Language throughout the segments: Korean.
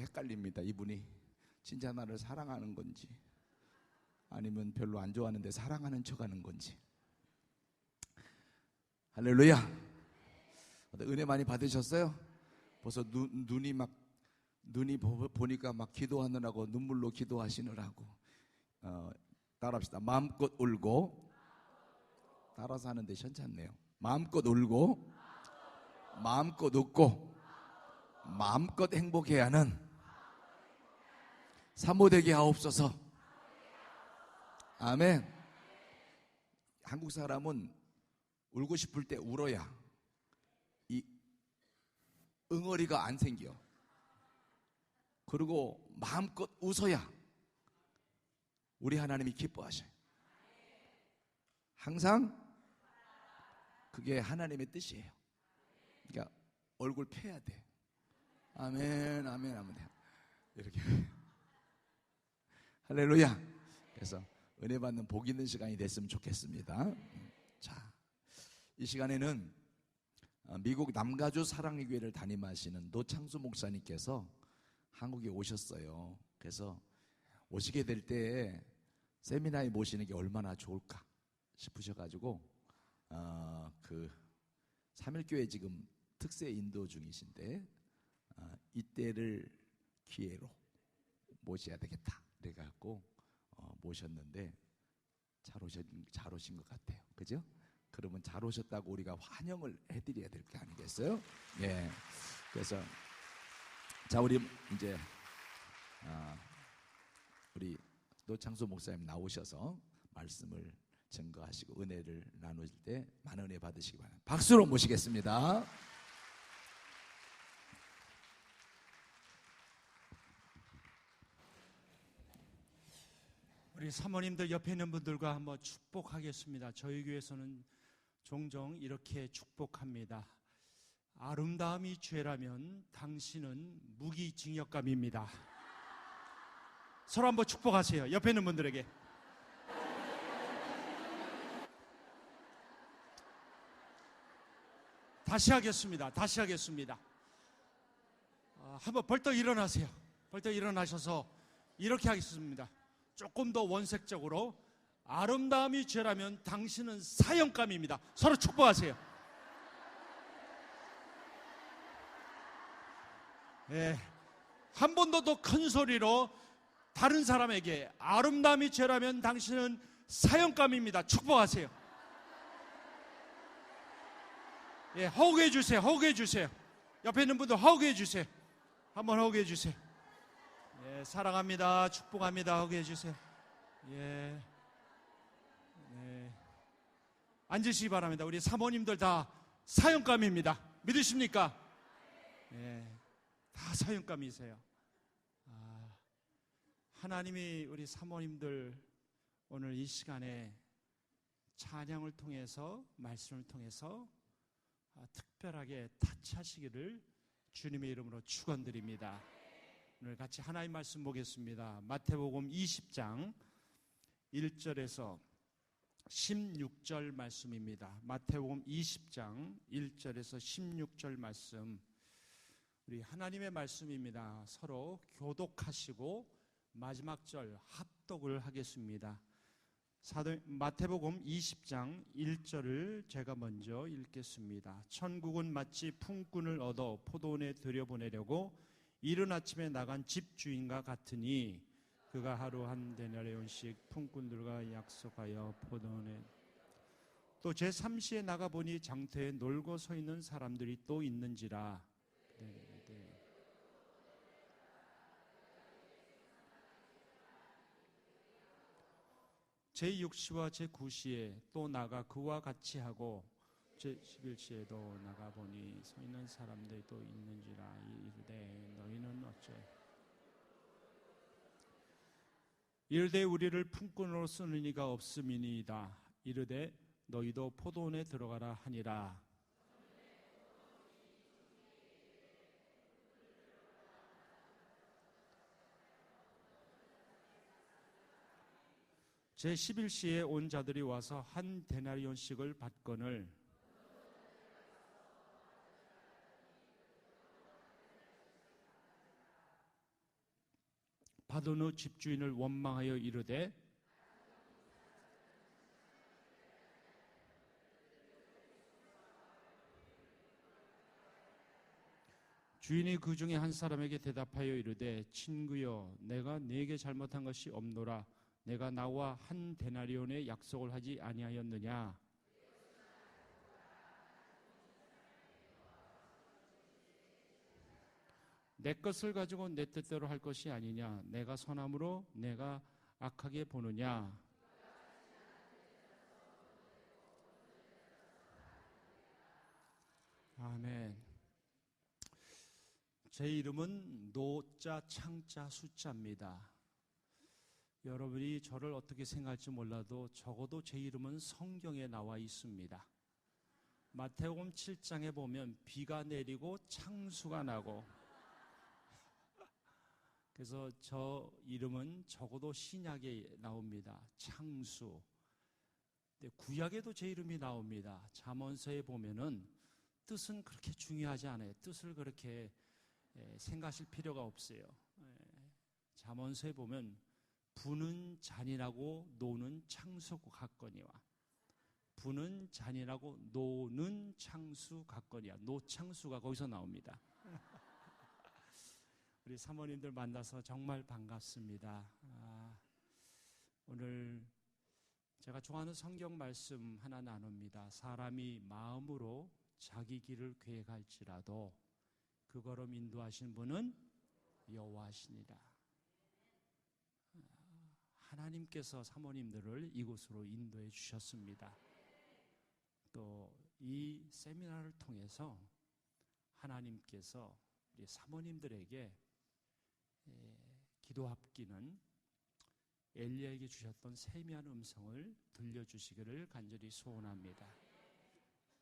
헷갈립니다. 이분이 진짜 나를 사랑하는 건지 아니면 별로 안 좋아하는데 사랑하는 척하는 건지. 할렐루야. 은혜 많이 받으셨어요? 벌써 눈이 보니까 막 기도하느라고 눈물로 기도하시느라고. 따라합시다. 마음껏 울고, 따라서 하는데 현찮네요. 마음껏 울고, 마음껏 웃고, 마음껏 행복해야 하는 사모 되게 하옵소서. 아멘. 한국 사람은 울고 싶을 때 울어야 이 응어리가 안 생겨. 그리고 마음껏 웃어야 우리 하나님이 기뻐하셔요. 항상 그게 하나님의 뜻이에요. 그러니까 얼굴 펴야 돼. 아멘, 아멘 하면 돼요. 이렇게. 할렐루야. 그래서 은혜 받는 복 있는 시간이 됐으면 좋겠습니다. 자, 이 시간에는 미국 남가주 사랑의 교회를 담임하시는 노창수 목사님께서 한국에 오셨어요. 그래서 오시게 될 때 세미나에 모시는 게 얼마나 좋을까 싶으셔가지고 그 3일교회 지금 특세 인도 중이신데 이때를 기회로 모셔야 되겠다 그래갖고 모셨는데 잘 오신 것 같아요. 그죠? 그러면 잘 오셨다고 우리가 환영을 해드려야 될 게 아니겠어요? 예. 그래서 자, 우리 이제 우리 노창수 목사님 나오셔서 말씀을 증거하시고 은혜를 나눌 때 많은 은혜 받으시기 바랍니다. 박수로 모시겠습니다. 우리 사모님들 옆에 있는 분들과 한번 축복하겠습니다. 저희 교회에서는 종종 이렇게 축복합니다. 아름다움이 죄라면 당신은 무기징역감입니다. 서로 한번 축복하세요. 옆에 있는 분들에게. 다시 하겠습니다. 한번 벌떡 일어나세요. 벌떡 일어나셔서 이렇게 하겠습니다. 조금 더 원색적으로. 아름다움이 죄라면 당신은 사형감입니다. 서로 축복하세요. 네. 한 번 더 큰 소리로 다른 사람에게 아름다움이 죄라면 당신은 사형감입니다. 축복하세요. 예, 허구해 주세요. 옆에 있는 분들 허구해 주세요. 한번 허구해 주세요. 예, 사랑합니다. 축복합니다. 허구해 주세요. 예. 네. 앉으시기 바랍니다. 우리 사모님들 다 사형감입니다. 믿으십니까? 예. 다 사형감이세요. 하나님이 우리 사모님들 오늘 이 시간에 찬양을 통해서 말씀을 통해서 특별하게 타치하시기를 주님의 이름으로 축원드립니다. 오늘 같이 하나님 말씀 보겠습니다. 마태복음 20장 1절에서 16절 말씀입니다. 마태복음 20장 1절에서 16절 말씀. 우리 하나님의 말씀입니다. 서로 교독하시고 마지막 절 합독을 하겠습니다. 마태복음 20장 1절을 제가 먼저 읽겠습니다. 천국은 마치 품꾼을 얻어 포도원에 들여보내려고 이른 아침에 나간 집주인과 같으니 그가 하루 한 데나리온씩 품꾼들과 약속하여 포도원에 또 제3시에 나가보니 장터에 놀고 서 있는 사람들이 또 있는지라. 제6시와 제9시에 또 나가 그와 같이 하고 제11시에도 나가보니 서 있는 사람들이 또 있는지라. 이르되 너희는 어찌하여 이르되 우리를 품꾼으로 쓰는 이가 없음이니이다. 이르되 너희도 포도원에 들어가라 하니라. 제11시에 온 자들이 와서 한 데나리온씩을 받거늘 받은 후 집주인을 원망하여 이르되 주인이 그 중에 한 사람에게 대답하여 이르되 친구여 내가 네게 잘못한 것이 없노라. 내가 나와 한 데나리온의 약속을 하지 아니하였느냐. 내 것을 가지고 내 뜻대로 할 것이 아니냐. 내가 선함으로 내가 악하게 보느냐. 아멘. 제 이름은 노자 창자 숫자입니다. 여러분이 저를 어떻게 생각할지 몰라도 적어도 제 이름은 성경에 나와 있습니다. 마태복음 7장에 보면 비가 내리고 창수가 나고, 그래서 저 이름은 적어도 신약에 나옵니다. 창수. 근데 구약에도 제 이름이 나옵니다. 잠언서에 보면은 뜻은 그렇게 중요하지 않아요. 뜻을 그렇게 생각하실 필요가 없어요. 잠언서에 보면 부는 잔인하고 노는 창수 같거니와, 부는 잔인하고 노는 창수 같거니와, 노창수가 거기서 나옵니다. 우리 사모님들 만나서 정말 반갑습니다. 오늘 제가 좋아하는 성경 말씀 하나 나눕니다. 사람이 마음으로 자기 길을 계획할지라도 그 걸음 인도하신 분은 여호와시니라. 하나님께서 사모님들을 이곳으로 인도해 주셨습니다. 또 이 세미나를 통해서 하나님께서 우리 사모님들에게 기도 합기는 엘리야에게 주셨던 세미한 음성을 들려주시기를 간절히 소원합니다.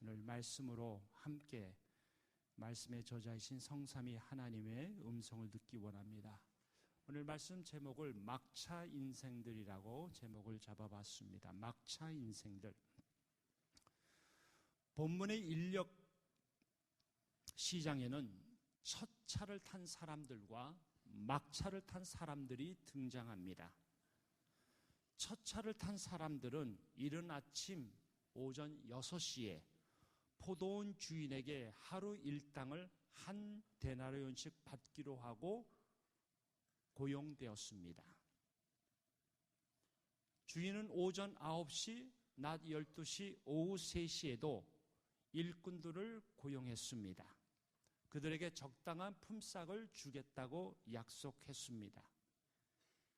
오늘 말씀으로 함께 말씀의 저자이신 성삼위 하나님의 음성을 듣기 원합니다. 오늘 말씀 제목을 막차 인생들이라고 제목을 잡아봤습니다. 막차 인생들. 본문의 인력 시장에는 첫 차를 탄 사람들과 막차를 탄 사람들이 등장합니다. 첫 차를 탄 사람들은 이른 아침 오전 6시에 포도원 주인에게 하루 일당을 한 데나리온씩 받기로 하고 고용되었습니다. 주인은 오전 9시, 낮 12시, 오후 3시에도 일꾼들을 고용했습니다. 그들에게 적당한 품삯을 주겠다고 약속했습니다.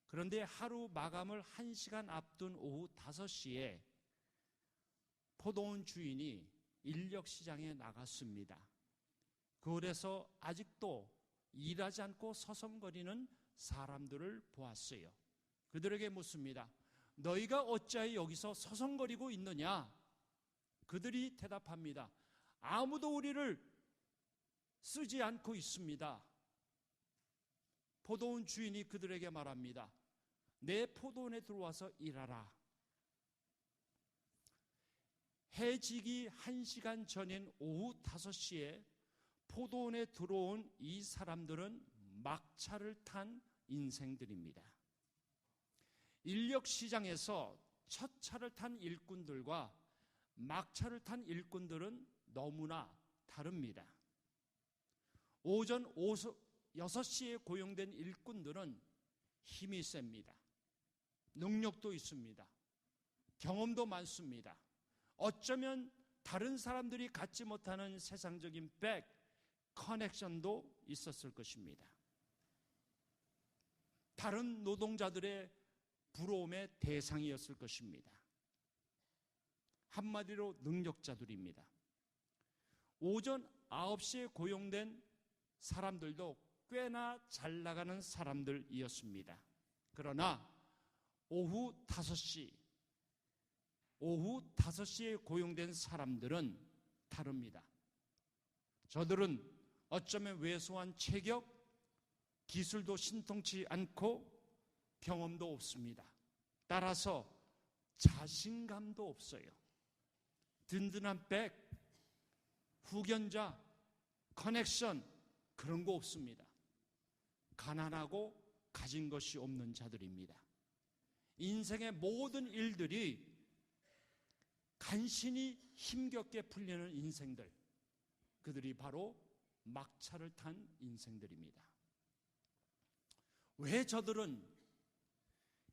그런데 하루 마감을 1시간 앞둔 오후 5시에 포도원 주인이 인력시장에 나갔습니다. 그곳에서 아직도 일하지 않고 서성거리는 사람들을 보았어요. 그들에게 묻습니다. 너희가 어찌하여 여기서 서성거리고 있느냐? 그들이 대답합니다. 아무도 우리를 쓰지 않고 있습니다. 포도원 주인이 그들에게 말합니다. 내 포도원에 들어와서 일하라. 해지기 1시간 전인 오후 5시에 포도원에 들어온 이 사람들은 막차를 탄 인생들입니다. 인력시장에서 첫 차를 탄 일꾼들과 막차를 탄 일꾼들은 너무나 다릅니다. 오전 6시에 고용된 일꾼들은 힘이 셉니다. 능력도 있습니다. 경험도 많습니다. 어쩌면 다른 사람들이 갖지 못하는 세상적인 커넥션도 있었을 것입니다. 다른 노동자들의 부러움의 대상이었을 것입니다. 한마디로 능력자들입니다. 오전 9시에 고용된 사람들도 꽤나 잘 나가는 사람들이었습니다. 그러나 오후 5시에 고용된 사람들은 다릅니다. 저들은 어쩌면 왜소한 체격, 기술도 신통치 않고 경험도 없습니다. 따라서 자신감도 없어요. 든든한 후견자, 커넥션 그런 거 없습니다. 가난하고 가진 것이 없는 자들입니다. 인생의 모든 일들이 간신히 힘겹게 풀리는 인생들, 그들이 바로 막차를 탄 인생들입니다. 왜 저들은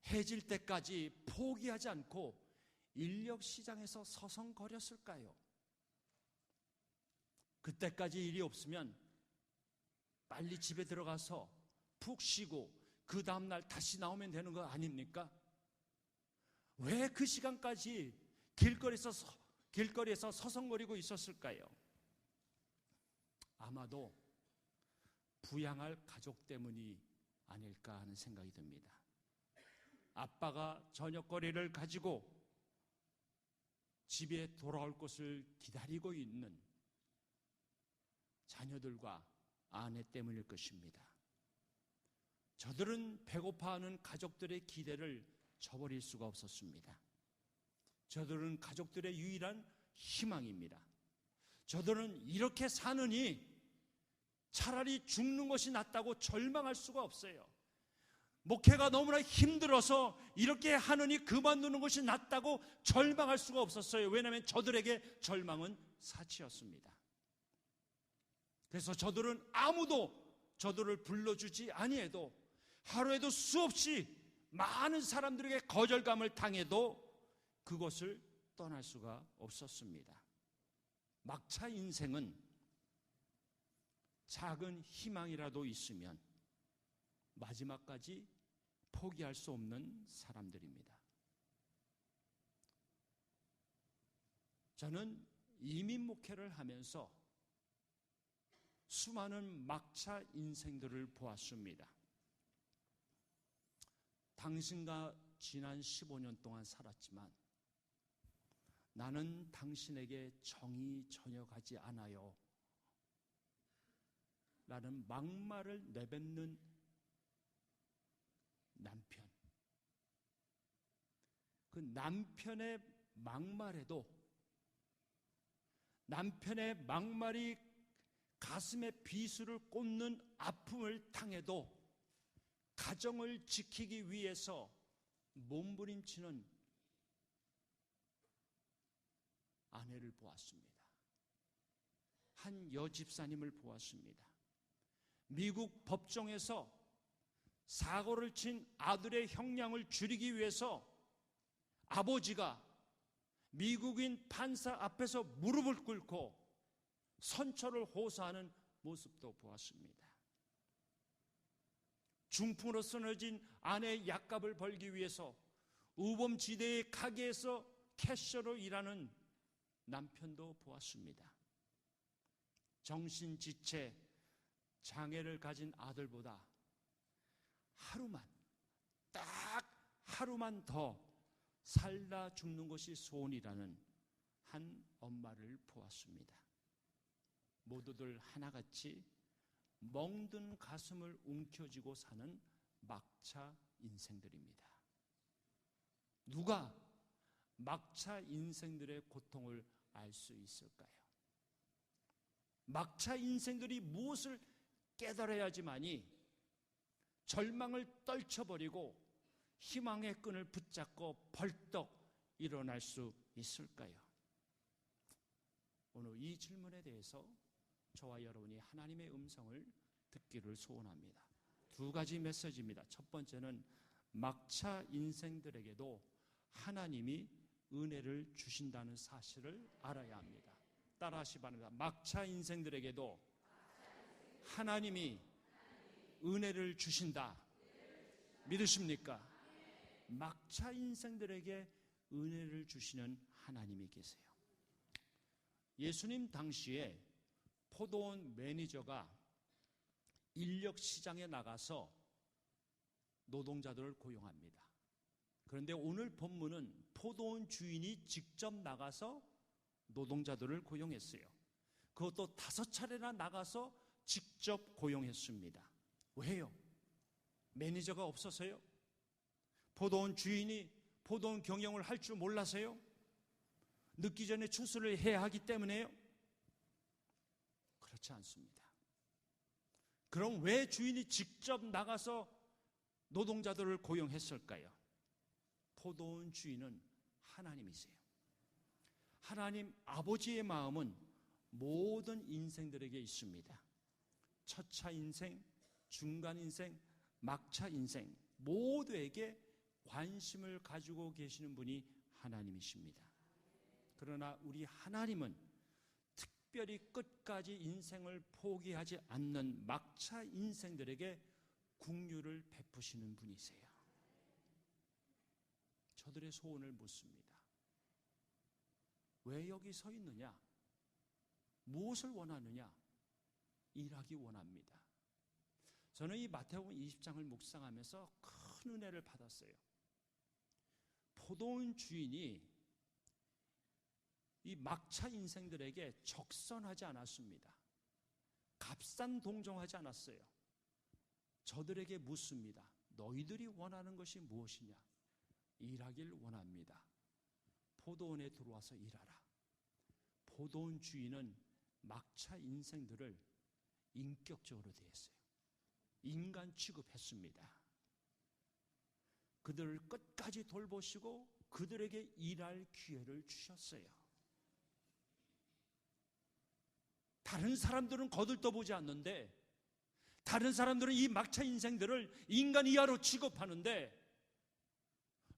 해질 때까지 포기하지 않고 인력 시장에서 서성거렸을까요? 그때까지 일이 없으면 빨리 집에 들어가서 푹 쉬고 그 다음날 다시 나오면 되는 거 아닙니까? 왜 그 시간까지 길거리에서 서성거리고 있었을까요? 아마도 부양할 가족 때문이 아닐까 하는 생각이 듭니다. 아빠가 저녁거리를 가지고 집에 돌아올 것을 기다리고 있는 자녀들과 아내 때문일 것입니다. 저들은 배고파하는 가족들의 기대를 저버릴 수가 없었습니다. 저들은 가족들의 유일한 희망입니다. 저들은 이렇게 사느니 차라리 죽는 것이 낫다고 절망할 수가 없어요. 목회가 너무나 힘들어서 이렇게 하느니 그만두는 것이 낫다고 절망할 수가 없었어요. 왜냐하면 저들에게 절망은 사치였습니다. 그래서 저들은 아무도 저들을 불러주지 아니해도 하루에도 수없이 많은 사람들에게 거절감을 당해도 그것을 떠날 수가 없었습니다. 막차 인생은 작은 희망이라도 있으면 마지막까지 포기할 수 없는 사람들입니다. 저는 이민 목회를 하면서 수많은 막차 인생들을 보았습니다. 당신과 지난 15년 동안 살았지만 나는 당신에게 정이 전혀 가지 않아요 라는 막말을 내뱉는 남편. 그 남편의 막말에도, 남편의 막말이 가슴에 비수를 꽂는 아픔을 당해도 가정을 지키기 위해서 몸부림치는 아내를 보았습니다. 한 여집사님을 보았습니다. 미국 법정에서 사고를 친 아들의 형량을 줄이기 위해서 아버지가 미국인 판사 앞에서 무릎을 꿇고 선처를 호소하는 모습도 보았습니다. 중풍으로 쓰러진 아내의 약값을 벌기 위해서 우범지대의 가게에서 캐셔로 일하는 남편도 보았습니다. 정신지체 장애를 가진 아들보다 딱 하루만 더 살다 죽는 것이 소원이라는 한 엄마를 보았습니다. 모두들 하나같이 멍든 가슴을 움켜쥐고 사는 막차 인생들입니다. 누가 막차 인생들의 고통을 알 수 있을까요? 막차 인생들이 무엇을 깨달아야지만이 절망을 떨쳐버리고 희망의 끈을 붙잡고 벌떡 일어날 수 있을까요? 오늘 이 질문에 대해서 저와 여러분이 하나님의 음성을 듣기를 소원합니다. 두 가지 메시지입니다. 첫 번째는 막차 인생들에게도 하나님이 은혜를 주신다는 사실을 알아야 합니다. 따라하시 바랍니다. 막차 인생들에게도 하나님이 은혜를 주신다. 믿으십니까? 막차 인생들에게 은혜를 주시는 하나님이 계세요. 예수님 당시에 포도원 매니저가 인력 시장에 나가서 노동자들을 고용합니다. 그런데 오늘 본문은 포도원 주인이 직접 나가서 노동자들을 고용했어요. 그것도 5차례나 나가서 직접 고용했습니다. 왜요? 매니저가 없어서요? 포도원 주인이 포도원 경영을 할 줄 몰라서요? 늦기 전에 추수를 해야 하기 때문에요? 그렇지 않습니다. 그럼 왜 주인이 직접 나가서 노동자들을 고용했을까요? 포도원 주인은 하나님이세요. 하나님 아버지의 마음은 모든 인생들에게 있습니다. 첫차 인생, 중간 인생, 막차 인생 모두에게 관심을 가지고 계시는 분이 하나님이십니다. 그러나 우리 하나님은 특별히 끝까지 인생을 포기하지 않는 막차 인생들에게 긍휼을 베푸시는 분이세요. 저들의 소원을 묻습니다. 왜 여기 서 있느냐? 무엇을 원하느냐? 일하기 원합니다. 저는 이 마태복음 20장을 묵상하면서 큰 은혜를 받았어요. 포도원 주인이 이 막차 인생들에게 적선하지 않았습니다. 값싼 동정하지 않았어요. 저들에게 묻습니다. 너희들이 원하는 것이 무엇이냐? 일하길 원합니다. 포도원에 들어와서 일하라. 포도원 주인은 막차 인생들을 인격적으로 대했어요. 인간 취급했습니다. 그들을 끝까지 돌보시고 그들에게 일할 기회를 주셨어요. 다른 사람들은 거들떠보지 않는데, 다른 사람들은 이 막차 인생들을 인간 이하로 취급하는데,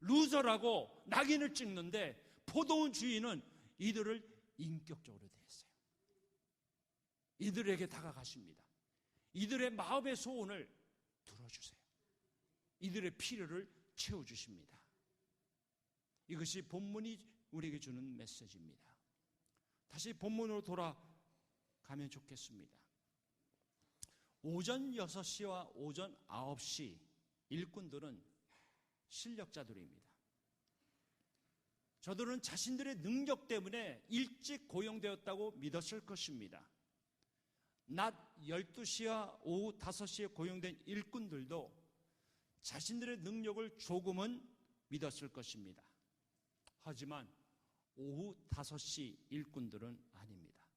루저라고 낙인을 찍는데, 포도원 주인은 이들을 인격적으로 대했어요. 이들에게 다가가십니다. 이들의 마음의 소원을 들어주세요. 이들의 필요를 채워주십니다. 이것이 본문이 우리에게 주는 메시지입니다. 다시 본문으로 돌아가면 좋겠습니다. 오전 6시와 오전 9시 일꾼들은 실력자들입니다. 저들은 자신들의 능력 때문에 일찍 고용되었다고 믿었을 것입니다. 낮 12시와 오후 5시에 고용된 일꾼들도 자신들의 능력을 조금은 믿었을 것입니다. 하지만 오후 5시 일꾼들은 아닙니다.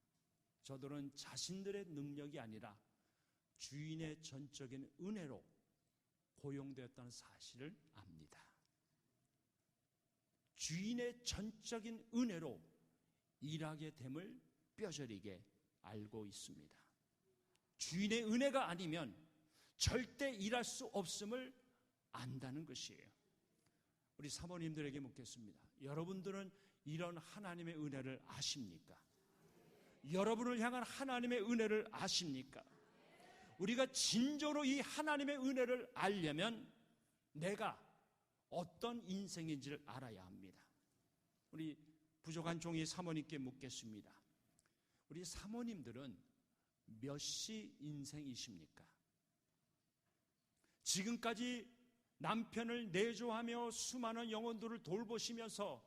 저들은 자신들의 능력이 아니라 주인의 전적인 은혜로 고용되었다는 사실을 압니다. 주인의 전적인 은혜로 일하게 됨을 뼈저리게 알고 있습니다. 주인의 은혜가 아니면 절대 일할 수 없음을 안다는 것이에요. 우리 사모님들에게 묻겠습니다. 여러분들은 이런 하나님의 은혜를 아십니까? 여러분을 향한 하나님의 은혜를 아십니까? 우리가 진정으로 이 하나님의 은혜를 알려면 내가 어떤 인생인지를 알아야 합니다. 우리 부족한 종이 사모님께 묻겠습니다. 우리 사모님들은 몇 시 인생이십니까? 지금까지 남편을 내조하며 수많은 영혼들을 돌보시면서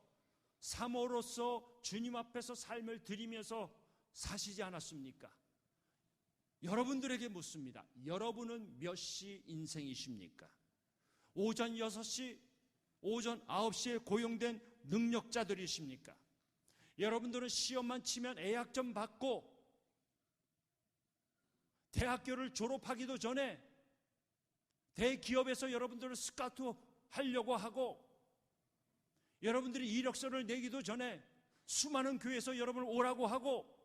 사모로서 주님 앞에서 삶을 드리면서 사시지 않았습니까? 여러분들에게 묻습니다. 여러분은 몇 시 인생이십니까? 오전 6시, 오전 9시에 고용된 능력자들이십니까? 여러분들은 시험만 치면 A학점 받고 대학교를 졸업하기도 전에 대기업에서 여러분들을 스카우트 하려고 하고, 여러분들이 이력서를 내기도 전에 수많은 교회에서 여러분을 오라고 하고,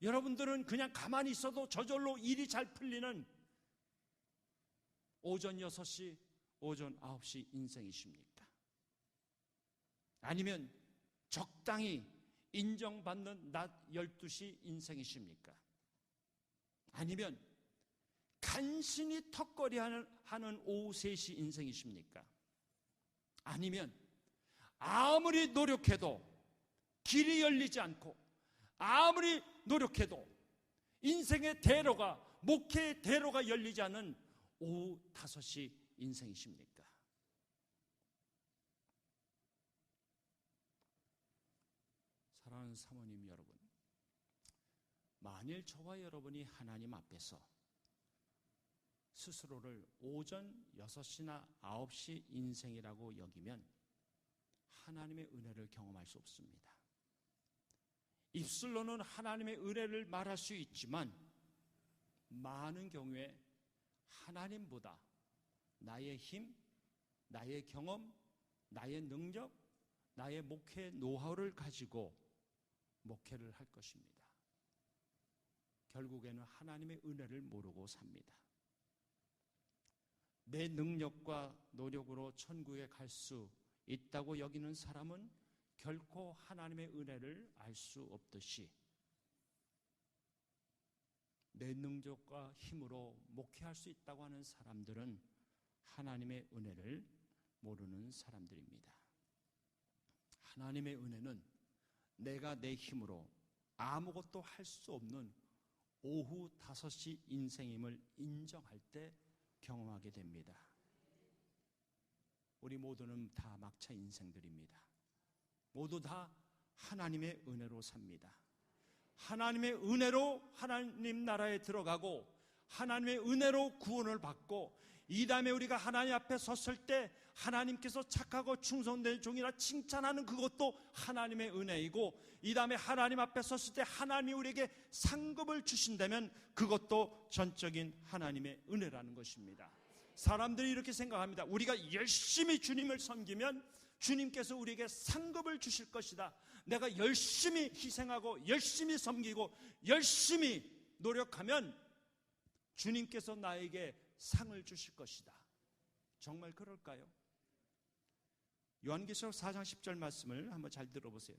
여러분들은 그냥 가만히 있어도 저절로 일이 잘 풀리는 오전 6시, 오전 9시 인생이십니까? 아니면 적당히 인정받는 낮 12시 인생이십니까? 아니면 간신히 턱걸이하는 오후 3시 인생이십니까? 아니면 아무리 노력해도 길이 열리지 않고 아무리 노력해도 인생의 대로가, 목회의 대로가 열리지 않은 오후 5시 인생이십니까? 사랑하는 사모님 여러분, 만일 저와 여러분이 하나님 앞에서 스스로를 오전 6시나 9시 인생이라고 여기면 하나님의 은혜를 경험할 수 없습니다. 입술로는 하나님의 은혜를 말할 수 있지만 많은 경우에 하나님보다 나의 힘, 나의 경험, 나의 능력, 나의 목회 노하우를 가지고 목회를 할 것입니다. 결국에는 하나님의 은혜를 모르고 삽니다. 내 능력과 노력으로 천국에 갈 수 있다고 여기는 사람은 결코 하나님의 은혜를 알 수 없듯이 내 능력과 힘으로 목회할 수 있다고 하는 사람들은 하나님의 은혜를 모르는 사람들입니다. 하나님의 은혜는 내가 내 힘으로 아무것도 할 수 없는 오후 5시 인생임을 인정할 때 경험하게 됩니다. 우리 모두는 다 막차 인생들입니다. 모두 다 하나님의 은혜로 삽니다. 하나님의 은혜로 하나님 나라에 들어가고 하나님의 은혜로 구원을 받고 이 다음에 우리가 하나님 앞에 섰을 때 하나님께서 착하고 충성된 종이라 칭찬하는 그것도 하나님의 은혜이고 이 다음에 하나님 앞에 섰을 때 하나님이 우리에게 상급을 주신다면 그것도 전적인 하나님의 은혜라는 것입니다. 사람들이 이렇게 생각합니다. 우리가 열심히 주님을 섬기면 주님께서 우리에게 상급을 주실 것이다. 내가 열심히 희생하고 열심히 섬기고 열심히 노력하면 주님께서 나에게 상을 주실 것이다. 정말 그럴까요? 요한계시록 4장 10절 말씀을 한번 잘 들어보세요.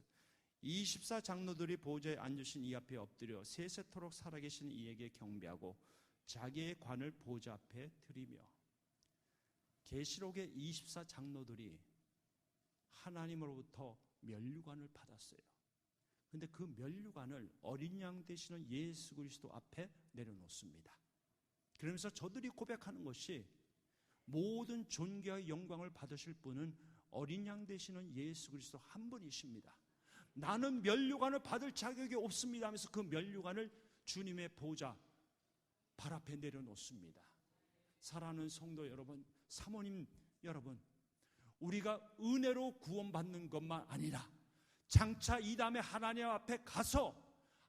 24 장로들이 보좌에 앉으신 이 앞에 엎드려 세세토록 살아계신 이에게 경배하고 자기의 관을 보좌 앞에 드리며. 계시록의 24 장로들이 하나님으로부터 면류관을 받았어요. 그런데 그 면류관을 어린 양 되시는 예수 그리스도 앞에 내려놓습니다. 그러면서 저들이 고백하는 것이 모든 존귀와 영광을 받으실 분은 어린 양 되시는 예수 그리스도 한 분이십니다. 나는 면류관을 받을 자격이 없습니다 하면서 그 면류관을 주님의 보좌 발 앞에 내려놓습니다. 사랑하는 성도 여러분, 사모님 여러분, 우리가 은혜로 구원받는 것만 아니라 장차 이 다음에 하나님 앞에 가서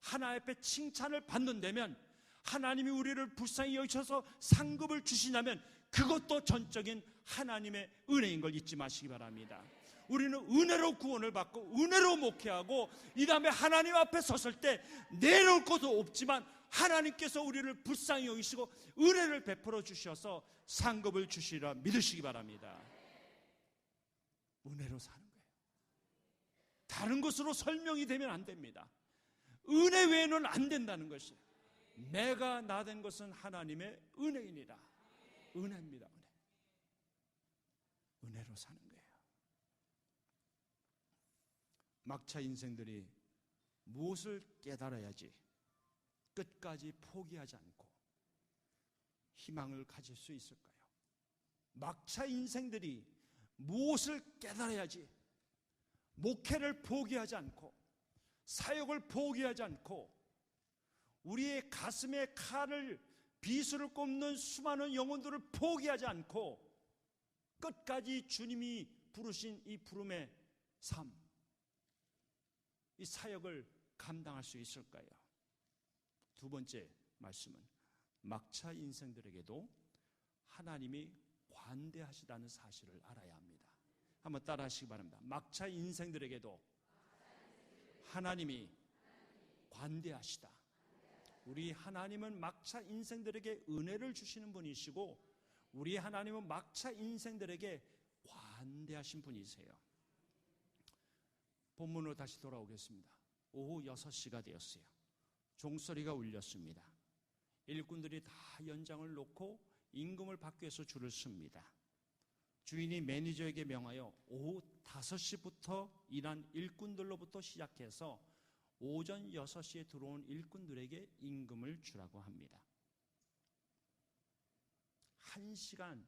하나님 앞에 칭찬을 받는다면 하나님이 우리를 불쌍히 여기셔서 상급을 주시냐면 그것도 전적인 하나님의 은혜인 걸 잊지 마시기 바랍니다. 우리는 은혜로 구원을 받고 은혜로 목회하고 이 다음에 하나님 앞에 섰을 때 내놓을 것도 없지만 하나님께서 우리를 불쌍히 여기시고 은혜를 베풀어 주셔서 상급을 주시리라 믿으시기 바랍니다. 은혜로 사는 거예요. 다른 것으로 설명이 되면 안 됩니다. 은혜 외에는 안 된다는 것이에요. 내가 나 된 것은 하나님의 은혜이니라. 은혜입니다. 은혜. 은혜로 사는 거예요. 막차 인생들이 무엇을 깨달아야지 끝까지 포기하지 않고 희망을 가질 수 있을까요? 막차 인생들이 무엇을 깨달아야지 목회를 포기하지 않고 사역을 포기하지 않고 우리의 가슴에 칼을 비수를 꼽는 수많은 영혼들을 포기하지 않고 끝까지 주님이 부르신 이 부름의 삶, 이 사역을 감당할 수 있을까요? 두 번째 말씀은 막차 인생들에게도 하나님이 관대하시다는 사실을 알아야 합니다. 한번 따라 하시기 바랍니다. 막차 인생들에게도 하나님이 관대하시다. 우리 하나님은 막차 인생들에게 은혜를 주시는 분이시고 우리 하나님은 막차 인생들에게 관대하신 분이세요. 본문으로 다시 돌아오겠습니다. 오후 6시가 되었어요. 종소리가 울렸습니다. 일꾼들이 다 연장을 놓고 임금을 받기 위해서 줄을 섭니다. 주인이 매니저에게 명하여 오후 5시부터 일한 일꾼들로부터 시작해서 오전 6시에 들어온 일꾼들에게 임금을 주라고 합니다. 1시간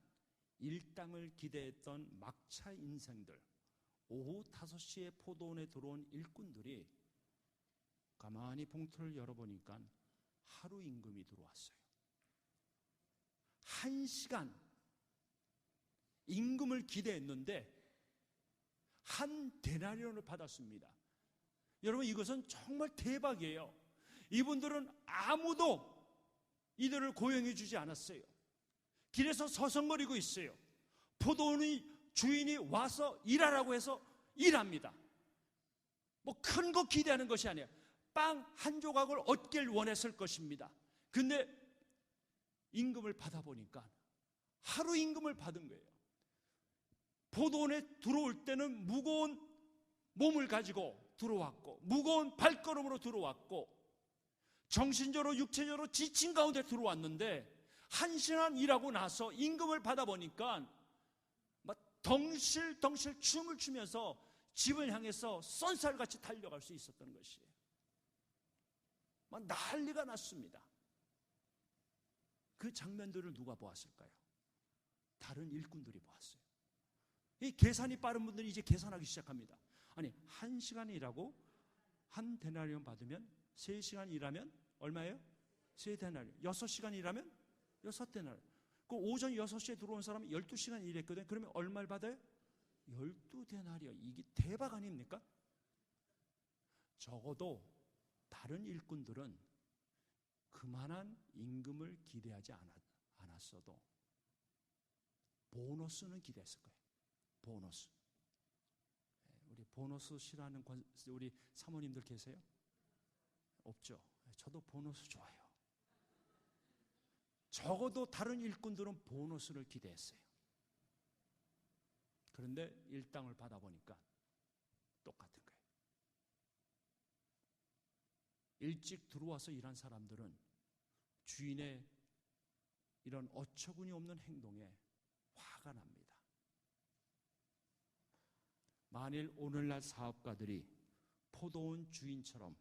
일당을 기대했던 막차 인생들, 오후 5시에 포도원에 들어온 일꾼들이 가만히 봉투를 열어보니까 하루 임금이 들어왔어요. 1시간 임금을 기대했는데 한 데나리온을 받았습니다. 여러분, 이것은 정말 대박이에요. 이분들은 아무도 이들을 고용해 주지 않았어요. 길에서 서성거리고 있어요. 포도원의 주인이 와서 일하라고 해서 일합니다. 뭐 큰 거 기대하는 것이 아니에요. 빵 한 조각을 얻길 원했을 것입니다. 근데 임금을 받아보니까 하루 임금을 받은 거예요. 포도원에 들어올 때는 무거운 몸을 가지고 들어왔고, 무거운 발걸음으로 들어왔고, 정신적으로 육체적으로 지친 가운데 들어왔는데, 1시간 일하고 나서 임금을 받아보니까 막 덩실덩실 춤을 추면서 집을 향해서 쏜살같이 달려갈 수 있었던 것이에요. 막 난리가 났습니다. 그 장면들을 누가 보았을까요? 다른 일꾼들이 보았어요. 이 계산이 빠른 분들이 이제 계산하기 시작합니다. 아니, 1시간 일하고 한 데나리온 받으면 3시간 일하면 얼마예요? 3데나리온. 6시간 일하면 6데나리온. 그 오전 6시에 들어온 사람은 12시간 일했거든요. 그러면 얼마를 받아요? 12데나리온. 이게 대박 아닙니까? 적어도 다른 일꾼들은 그만한 임금을 기대하지 않았어도 보너스는 기대했을 거예요. 보너스. 우리 보너스 싫어하는 우리 사모님들 계세요? 없죠. 저도 보너스 좋아요. 적어도 다른 일꾼들은 보너스를 기대했어요. 그런데 일당을 받아보니까 똑같은 거예요. 일찍 들어와서 일한 사람들은 주인의 이런 어처구니 없는 행동에 화가 납니다. 만일 오늘날 사업가들이 포도원 주인처럼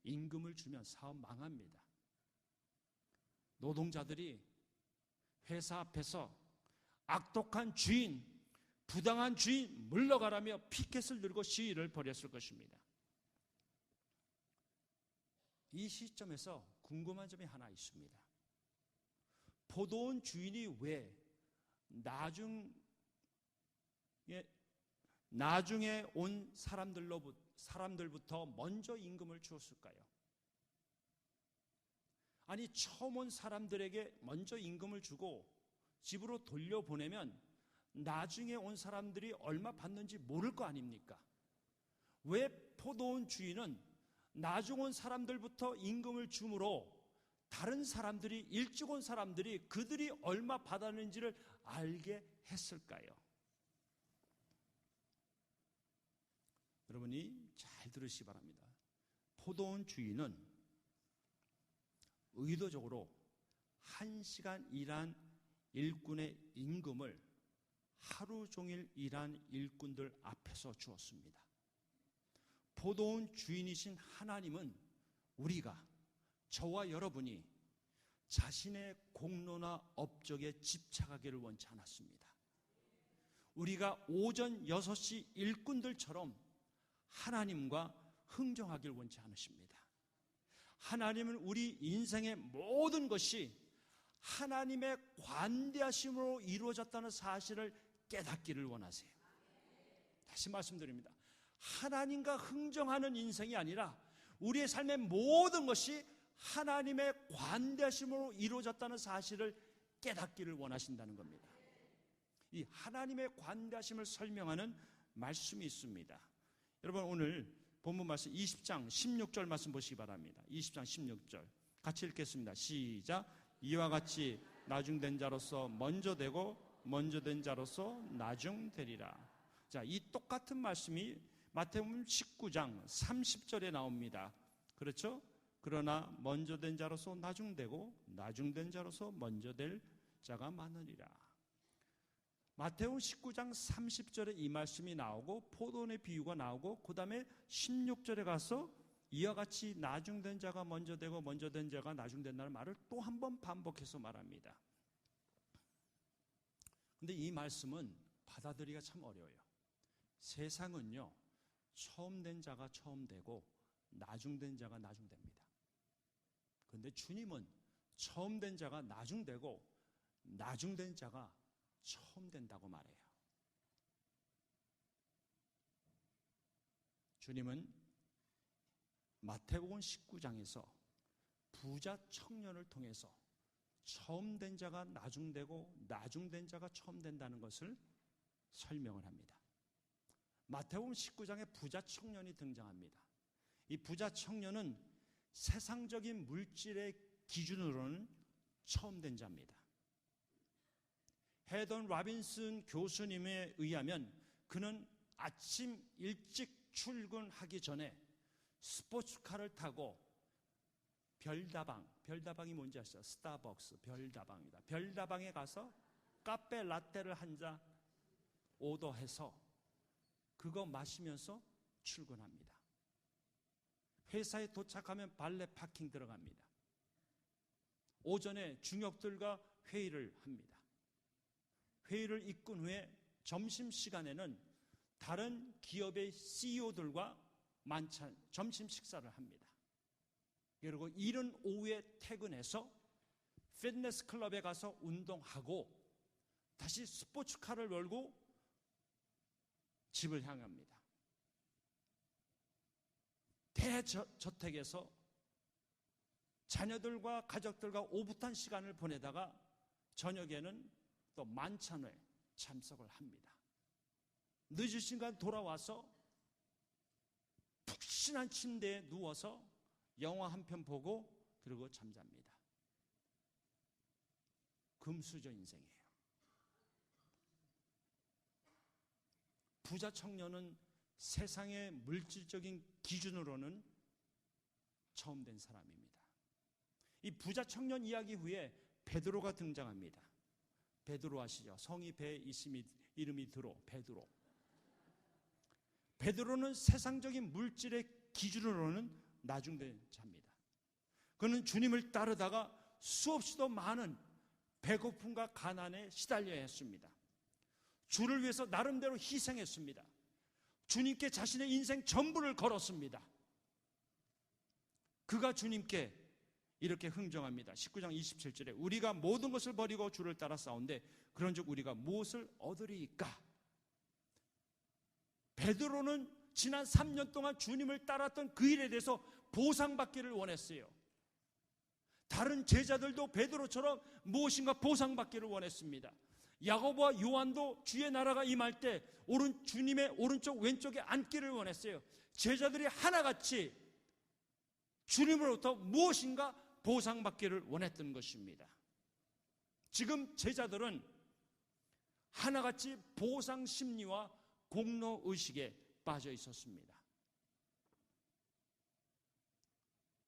임금을 주면 사업 망합니다. 노동자들이 회사 앞에서 악독한 주인, 부당한 주인 물러가라며 피켓을 들고 시위를 벌였을 것입니다. 이 시점에서 궁금한 점이 하나 있습니다. 포도원 주인이 왜 나중에 온 사람들부터 먼저 임금을 주었을까요? 아니, 처음 온 사람들에게 먼저 임금을 주고 집으로 돌려보내면 나중에 온 사람들이 얼마 받는지 모를 거 아닙니까? 왜 포도원 주인은 나중 온 사람들부터 임금을 주므로 다른 사람들이, 일찍 온 사람들이 그들이 얼마 받았는지를 알게 했을까요? 여러분이 잘 들으시기 바랍니다. 포도원 주인은 의도적으로 1시간 일한 일꾼의 임금을 하루 종일 일한 일꾼들 앞에서 주었습니다. 포도원 주인이신 하나님은 우리가, 저와 여러분이 자신의 공로나 업적에 집착하기를 원치 않았습니다. 우리가 오전 6시 일꾼들처럼 하나님과 흥정하기를 원치 않으십니다. 하나님은 우리 인생의 모든 것이 하나님의 관대하심으로 이루어졌다는 사실을 깨닫기를 원하세요. 다시 말씀드립니다. 하나님과 흥정하는 인생이 아니라 우리의 삶의 모든 것이 하나님의 관대하심으로 이루어졌다는 사실을 깨닫기를 원하신다는 겁니다. 이 하나님의 관대하심을 설명하는 말씀이 있습니다. 여러분, 오늘 본문 말씀 20장 16절 말씀 보시기 바랍니다. 20장 16절 같이 읽겠습니다. 시작. 이와 같이 나중된 자로서 먼저 되고 먼저 된 자로서 나중되리라. 자, 이 똑같은 말씀이 마태복음 19장 30절에 나옵니다. 그렇죠? 그러나 먼저 된 자로서 나중되고 나중된 자로서 먼저 될 자가 많으리라. 마태복음 19장 30절에 이 말씀이 나오고 포도원의 비유가 나오고 그 다음에 16절에 가서 이와 같이 나중된 자가 먼저 되고 먼저 된 자가 나중된다는 말을 또 한 번 반복해서 말합니다. 근데 이 말씀은 받아들이기가 참 어려워요. 세상은요, 처음 된 자가 처음 되고 나중된 자가 나중됩니다. 그런데 주님은 처음 된 자가 나중되고 나중된 자가 처음 된다고 말해요. 주님은 마태복음 19장에서 부자 청년을 통해서 처음 된 자가 나중되고 나중된 자가 처음 된다는 것을 설명을 합니다. 마태복음 19장에 부자 청년이 등장합니다. 이 부자 청년은 세상적인 물질의 기준으로는 처음 된 자입니다. 헤던 라빈슨 교수님에 의하면 그는 아침 일찍 출근하기 전에 스포츠카를 타고 별다방이 뭔지 아시죠? 스타벅스 별다방입니다. 별다방에 가서 카페 라떼를 한 잔 오더해서 그거 마시면서 출근합니다. 회사에 도착하면 발레 파킹 들어갑니다. 오전에 중역들과 회의를 합니다. 회의를 이끈 후에 점심시간에는 다른 기업의 CEO들과 점심 식사를 합니다. 그리고 이른 오후에 퇴근해서 피트니스 클럽에 가서 운동하고 다시 스포츠카를 몰고 집을 향합니다. 대저택에서 자녀들과 가족들과 오붓한 시간을 보내다가 저녁에는 또 만찬에 참석을 합니다. 늦은 시간 돌아와서 푹신한 침대에 누워서 영화 한 편 보고 그리고 잠잡니다. 금수저 인생이에요. 부자 청년은 세상의 물질적인 기준으로는 처음 된 사람입니다. 이 부자 청년 이야기 후에 베드로가 등장합니다. 베드로 아시죠? 성이 배 있음이 이름이 들어 베드로. 베드로는 세상적인 물질의 기준으로는 나중된 자입니다. 그는 주님을 따르다가 수없이도 많은 배고픔과 가난에 시달려야 했습니다. 주를 위해서 나름대로 희생했습니다. 주님께 자신의 인생 전부를 걸었습니다. 그가 주님께 이렇게 흥정합니다. 19장 27절에 우리가 모든 것을 버리고 주를 따라 싸운데 그런즉 우리가 무엇을 얻으리이까? 베드로는 지난 3년 동안 주님을 따랐던 그 일에 대해서 보상받기를 원했어요. 다른 제자들도 베드로처럼 무엇인가 보상받기를 원했습니다. 야고보와 요한도 주의 나라가 임할 때 주님의 오른쪽 왼쪽에 앉기를 원했어요. 제자들이 하나같이 주님으로부터 무엇인가 보상받기를 원했던 것입니다. 지금 제자들은 하나같이 보상 심리와 공로 의식에 빠져 있었습니다.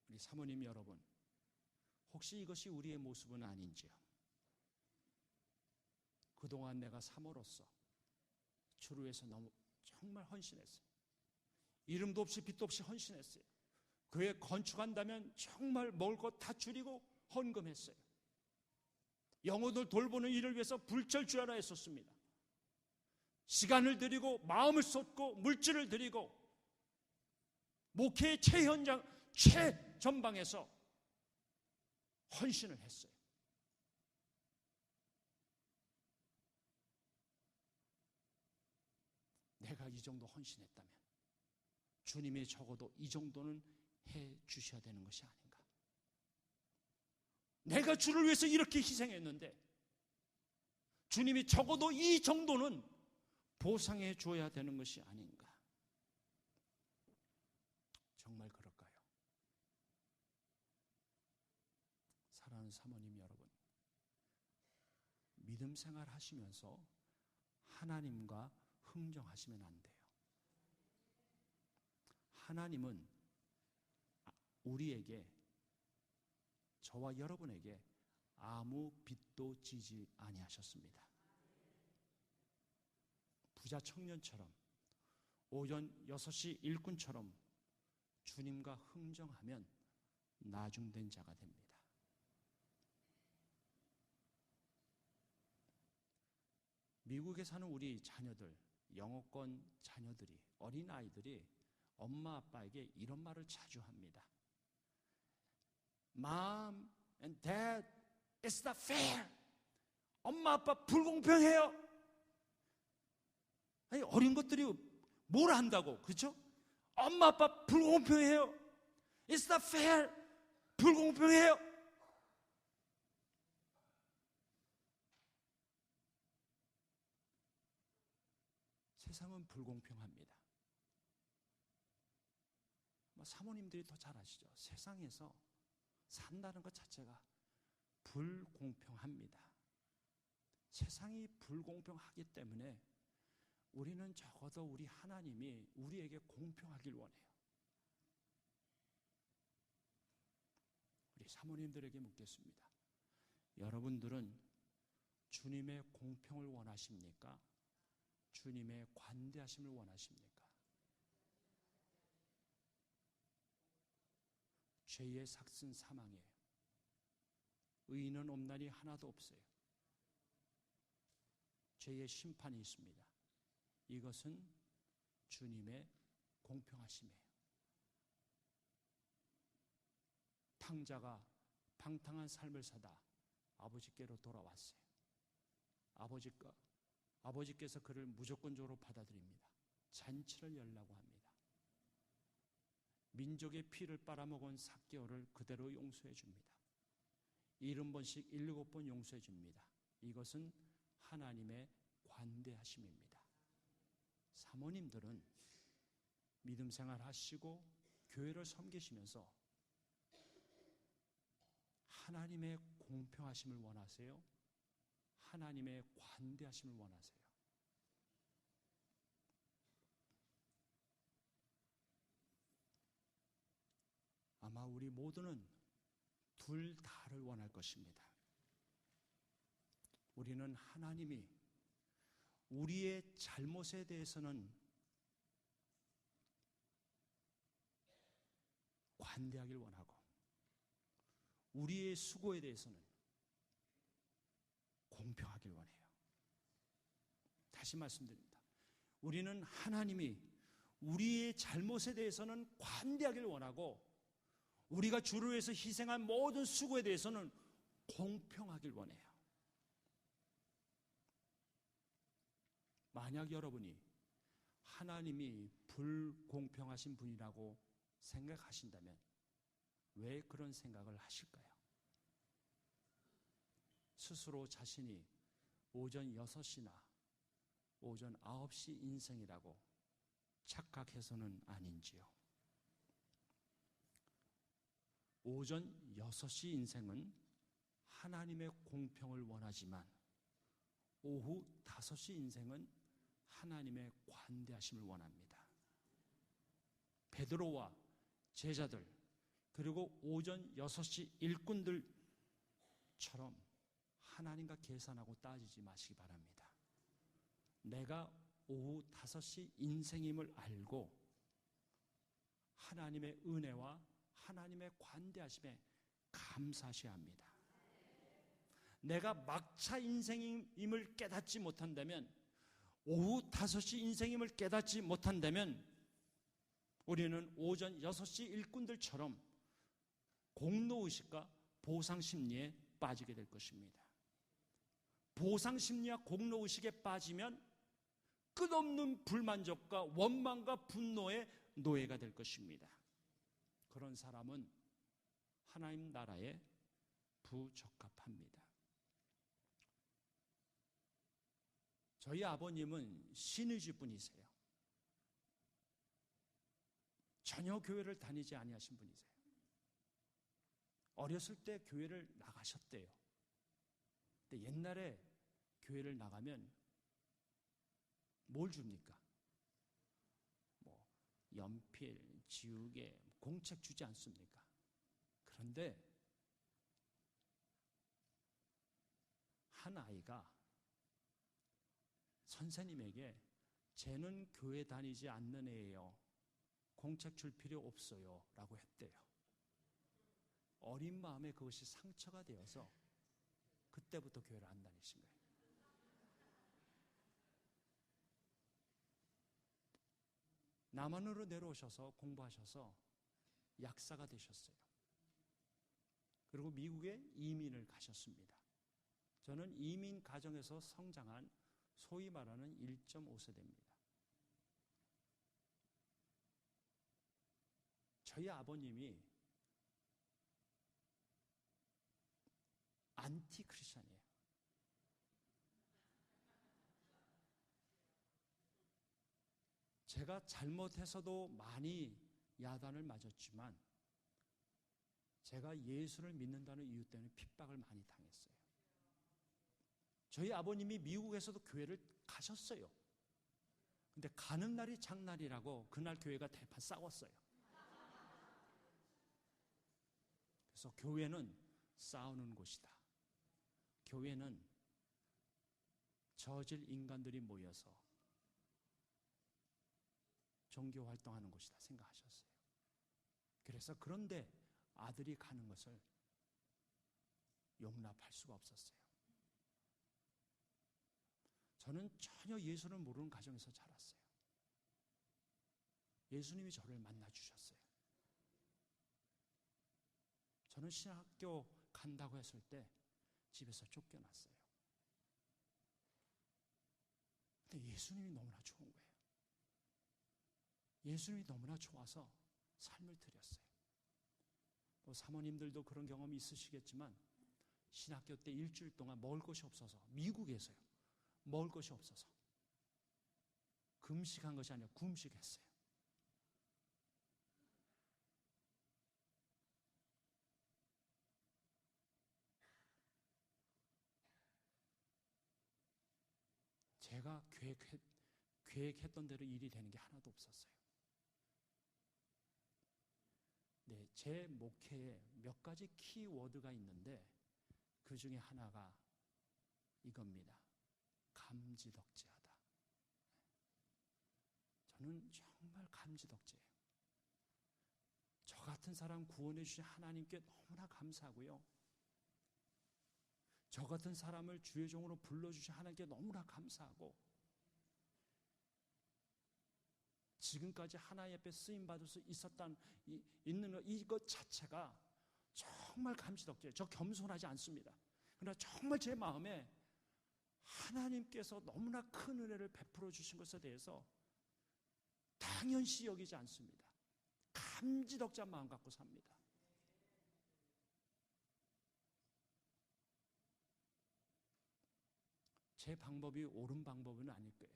우리 사모님 여러분, 혹시 이것이 우리의 모습은 아닌지요? 그동안 내가 사모로서 주를 위해서 너무 정말 헌신했어요. 이름도 없이 빛도 없이 헌신했어요. 교회 건축한다면 정말 먹을 것 다 줄이고 헌금했어요. 영혼을 돌보는 일을 위해서 불철주야라 했었습니다. 시간을 들이고 마음을 쏟고 물질을 들이고 목회의 최현장, 최전방에서 헌신을 했어요. 내가 이 정도 헌신했다면 주님이 적어도 이 정도는 해 주셔야 되는 것이 아닌가. 내가 주를 위해서 이렇게 희생했는데 주님이 적어도 이 정도는 보상해 줘야 되는 것이 아닌가. 정말 그럴까요? 사랑하는 사모님 여러분, 믿음 생활 하시면서 하나님과 흥정하시면 안 돼요. 하나님은 우리에게, 저와 여러분에게 아무 빚도 지지 아니하셨습니다. 부자 청년처럼 오전 6시 일꾼처럼 주님과 흥정하면 나중된 자가 됩니다. 미국에 사는 우리 자녀들, 영어권 자녀들이, 어린아이들이 엄마 아빠에게 이런 말을 자주 합니다. Mom and Dad, it's not fair. 엄마 아빠 불공평해요. 아니, 어린 것들이 뭘 한다고, 그렇죠? 엄마 아빠 불공평해요. It's not fair. 불공평해요. 세상은 불공평합니다. 사모님들이 더 잘 아시죠? 세상에서 산다는 것 자체가 불공평합니다. 세상이 불공평하기 때문에 우리는 적어도 우리 하나님이 우리에게 공평하길 원해요. 우리 사모님들에게 묻겠습니다. 여러분들은 주님의 공평을 원하십니까? 주님의 관대하심을 원하십니까? 죄의 삭슨 사망에 의인은 없나니 하나도 없어요. 죄의 심판이 있습니다. 이것은 주님의 공평하심이에요. 탕자가 방탕한 삶을 사다 아버지께로 돌아왔어요. 아버지께서 그를 무조건적으로 받아들입니다. 잔치를 열라고 합니다. 민족의 피를 빨아먹은 삭개오를 그대로 용서해 줍니다. 70번씩 7번 용서해 줍니다. 이것은 하나님의 관대하심입니다. 사모님들은 믿음 생활 하시고 교회를 섬기시면서 하나님의 공평하심을 원하세요? 하나님의 관대하심을 원하세요? 아마 우리 모두는 둘 다를 원할 것입니다. 우리는 하나님이 우리의 잘못에 대해서는 관대하길 원하고 우리의 수고에 대해서는 공평하길 원해요. 다시 말씀드립니다. 우리는 하나님이 우리의 잘못에 대해서는 관대하길 원하고 우리가 주를 위해서 희생한 모든 수고에 대해서는 공평하길 원해요. 만약 여러분이 하나님이 불공평하신 분이라고 생각하신다면 왜 그런 생각을 하실까요? 스스로 자신이 오전 6시나 오전 9시 인생이라고 착각해서는 아닌지요. 오전 6시 인생은 하나님의 공평을 원하지만 오후 5시 인생은 하나님의 관대하심을 원합니다. 베드로와 제자들 그리고 오전 6시 일꾼들처럼 하나님과 계산하고 따지지 마시기 바랍니다. 내가 오후 5시 인생임을 알고 하나님의 은혜와 하나님의 관대하심에 감사하셔야 합니다. 내가 막차 인생임을 깨닫지 못한다면, 오후 5시 인생임을 깨닫지 못한다면 우리는 오전 6시 일꾼들처럼 공로의식과 보상심리에 빠지게 될 것입니다. 보상심리와 공로의식에 빠지면 끝없는 불만족과 원망과 분노의 노예가 될 것입니다. 그런 사람은 하나님 나라에 부적합합니다. 저희 아버님은 신의주 분이세요. 전혀 교회를 다니지 아니하신 분이세요. 어렸을 때 교회를 나가셨대요. 근데 옛날에 교회를 나가면 뭘 줍니까? 뭐 연필, 지우개, 공책 주지 않습니까? 그런데 한 아이가 선생님에게 쟤는 교회 다니지 않는 애예요. 공책 줄 필요 없어요. 라고 했대요. 어린 마음에 그것이 상처가 되어서 그때부터 교회를 안 다니신 거예요. 남한으로 내려오셔서 공부하셔서 약사가 되셨어요. 그리고 미국에 이민을 가셨습니다. 저는 이민 가정에서 성장한 소위 말하는 1.5세대입니다. 저희 아버님이 안티 크리스찬이에요. 제가 잘못해서도 많이 야단을 맞았지만 제가 예수를 믿는다는 이유 때문에 핍박을 많이 당했어요. 저희 아버님이 미국에서도 교회를 가셨어요. 근데 가는 날이 장날이라고 그날 교회가 대판 싸웠어요. 그래서 교회는 싸우는 곳이다. 교회는 저질 인간들이 모여서 종교 활동하는 곳이다 생각하셨어요. 그래서 그런데 아들이 가는 것을 용납할 수가 없었어요. 저는 전혀 예수를 모르는 가정에서 자랐어요. 예수님이 저를 만나 주셨어요. 저는 신학교 간다고 했을 때 집에서 쫓겨났어요. 근데 예수님이 너무나 좋은 거예요. 예수님이 너무나 좋아서 삶을 드렸어요. 또 사모님들도 그런 경험이 있으시겠지만 신학교 때 일주일 동안 먹을 것이 없어서, 미국에서요, 먹을 것이 없어서 금식한 것이 아니라 굶식했어요. 제가 계획했던 대로 일이 되는 게 하나도 없었어요. 네, 제 목회에 몇 가지 키워드가 있는데 그 중에 하나가 이겁니다. 감지덕지하다. 저는 정말 감지덕지예요. 저 같은 사람 구원해 주신 하나님께 너무나 감사하고요. 저 같은 사람을 주의 종으로 불러주신 하나님께 너무나 감사하고, 지금까지 하나님 앞에 쓰임받을 수 있는 이것 자체가 정말 감지덕지예요. 저 겸손하지 않습니다. 그러나 정말 제 마음에 하나님께서 너무나 큰 은혜를 베풀어 주신 것에 대해서 당연시 여기지 않습니다. 감지덕지한 마음 갖고 삽니다. 제 방법이 옳은 방법은 아닐 거예요.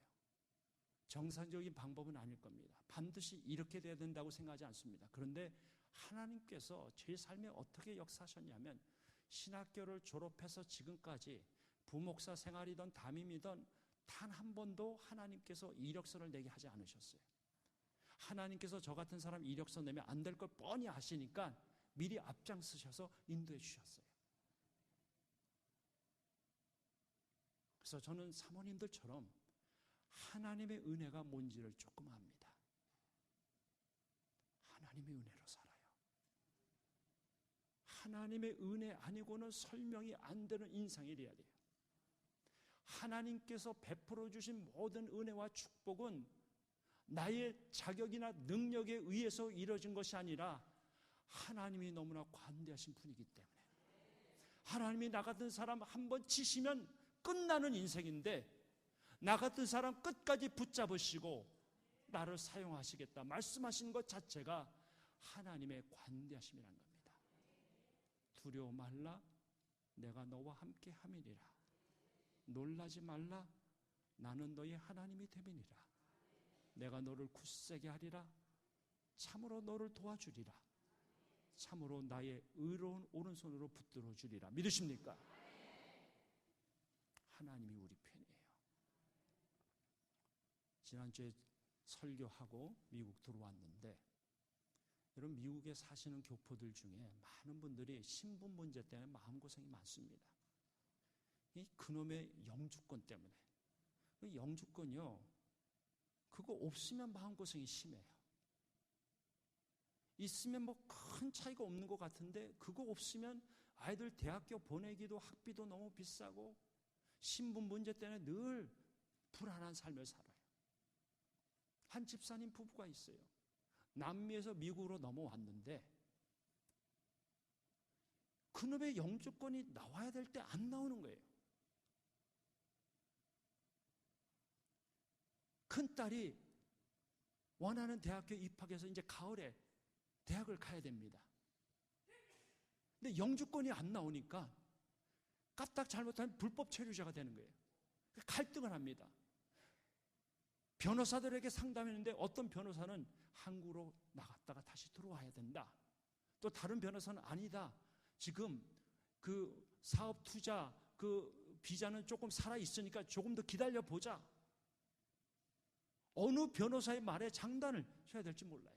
정상적인 방법은 아닐 겁니다. 반드시 이렇게 돼야 된다고 생각하지 않습니다. 그런데 하나님께서 제 삶에 어떻게 역사하셨냐면, 신학교를 졸업해서 지금까지 부목사 생활이든 담임이든 단 한 번도 하나님께서 이력서를 내게 하지 않으셨어요. 하나님께서 저 같은 사람 이력서 내면 안 될 걸 뻔히 아시니까 미리 앞장서셔서 인도해 주셨어요. 그래서 저는 사모님들처럼 하나님의 은혜가 뭔지를 조금 압니다. 하나님의 은혜로 살아요. 하나님의 은혜 아니고는 설명이 안 되는 인생이 돼야 돼요. 하나님께서 베풀어 주신 모든 은혜와 축복은 나의 자격이나 능력에 의해서 이루어진 것이 아니라 하나님이 너무나 관대하신 분이기 때문에, 하나님이 나 같은 사람 한 번 치시면 끝나는 인생인데 나 같은 사람 끝까지 붙잡으시고 나를 사용하시겠다 말씀하신 것 자체가 하나님의 관대하심이라는 겁니다. 두려워 말라, 내가 너와 함께 함이니라. 놀라지 말라, 나는 너의 하나님이 됨이니라. 내가 너를 굳세게 하리라. 참으로 너를 도와주리라. 참으로 나의 의로운 오른손으로 붙들어 주리라. 믿으십니까? 하나님이 우리 편이에요. 지난주에 설교하고 미국 들어왔는데, 여러분, 미국에 사시는 교포들 중에 많은 분들이 신분 문제 때문에 마음고생이 많습니다. 이 그놈의 영주권 때문에. 그 영주권이요, 그거 없으면 마음고생이 심해요. 있으면 뭐 큰 차이가 없는 것 같은데 그거 없으면 아이들 대학교 보내기도 학비도 너무 비싸고 신분 문제 때문에 늘 불안한 삶을 살아요. 한 집사님 부부가 있어요. 남미에서 미국으로 넘어왔는데 그놈의 영주권이 나와야 될 때 안 나오는 거예요. 큰딸이 원하는 대학교에 입학해서 이제 가을에 대학을 가야 됩니다. 근데 영주권이 안 나오니까 까딱 잘못하면 불법 체류자가 되는 거예요. 갈등을 합니다. 변호사들에게 상담했는데 어떤 변호사는 한국으로 나갔다가 다시 들어와야 된다. 또 다른 변호사는 아니다. 지금 그 사업 투자 그 비자는 조금 살아 있으니까 조금 더 기다려 보자. 어느 변호사의 말에 장단을 쳐야 될지 몰라요.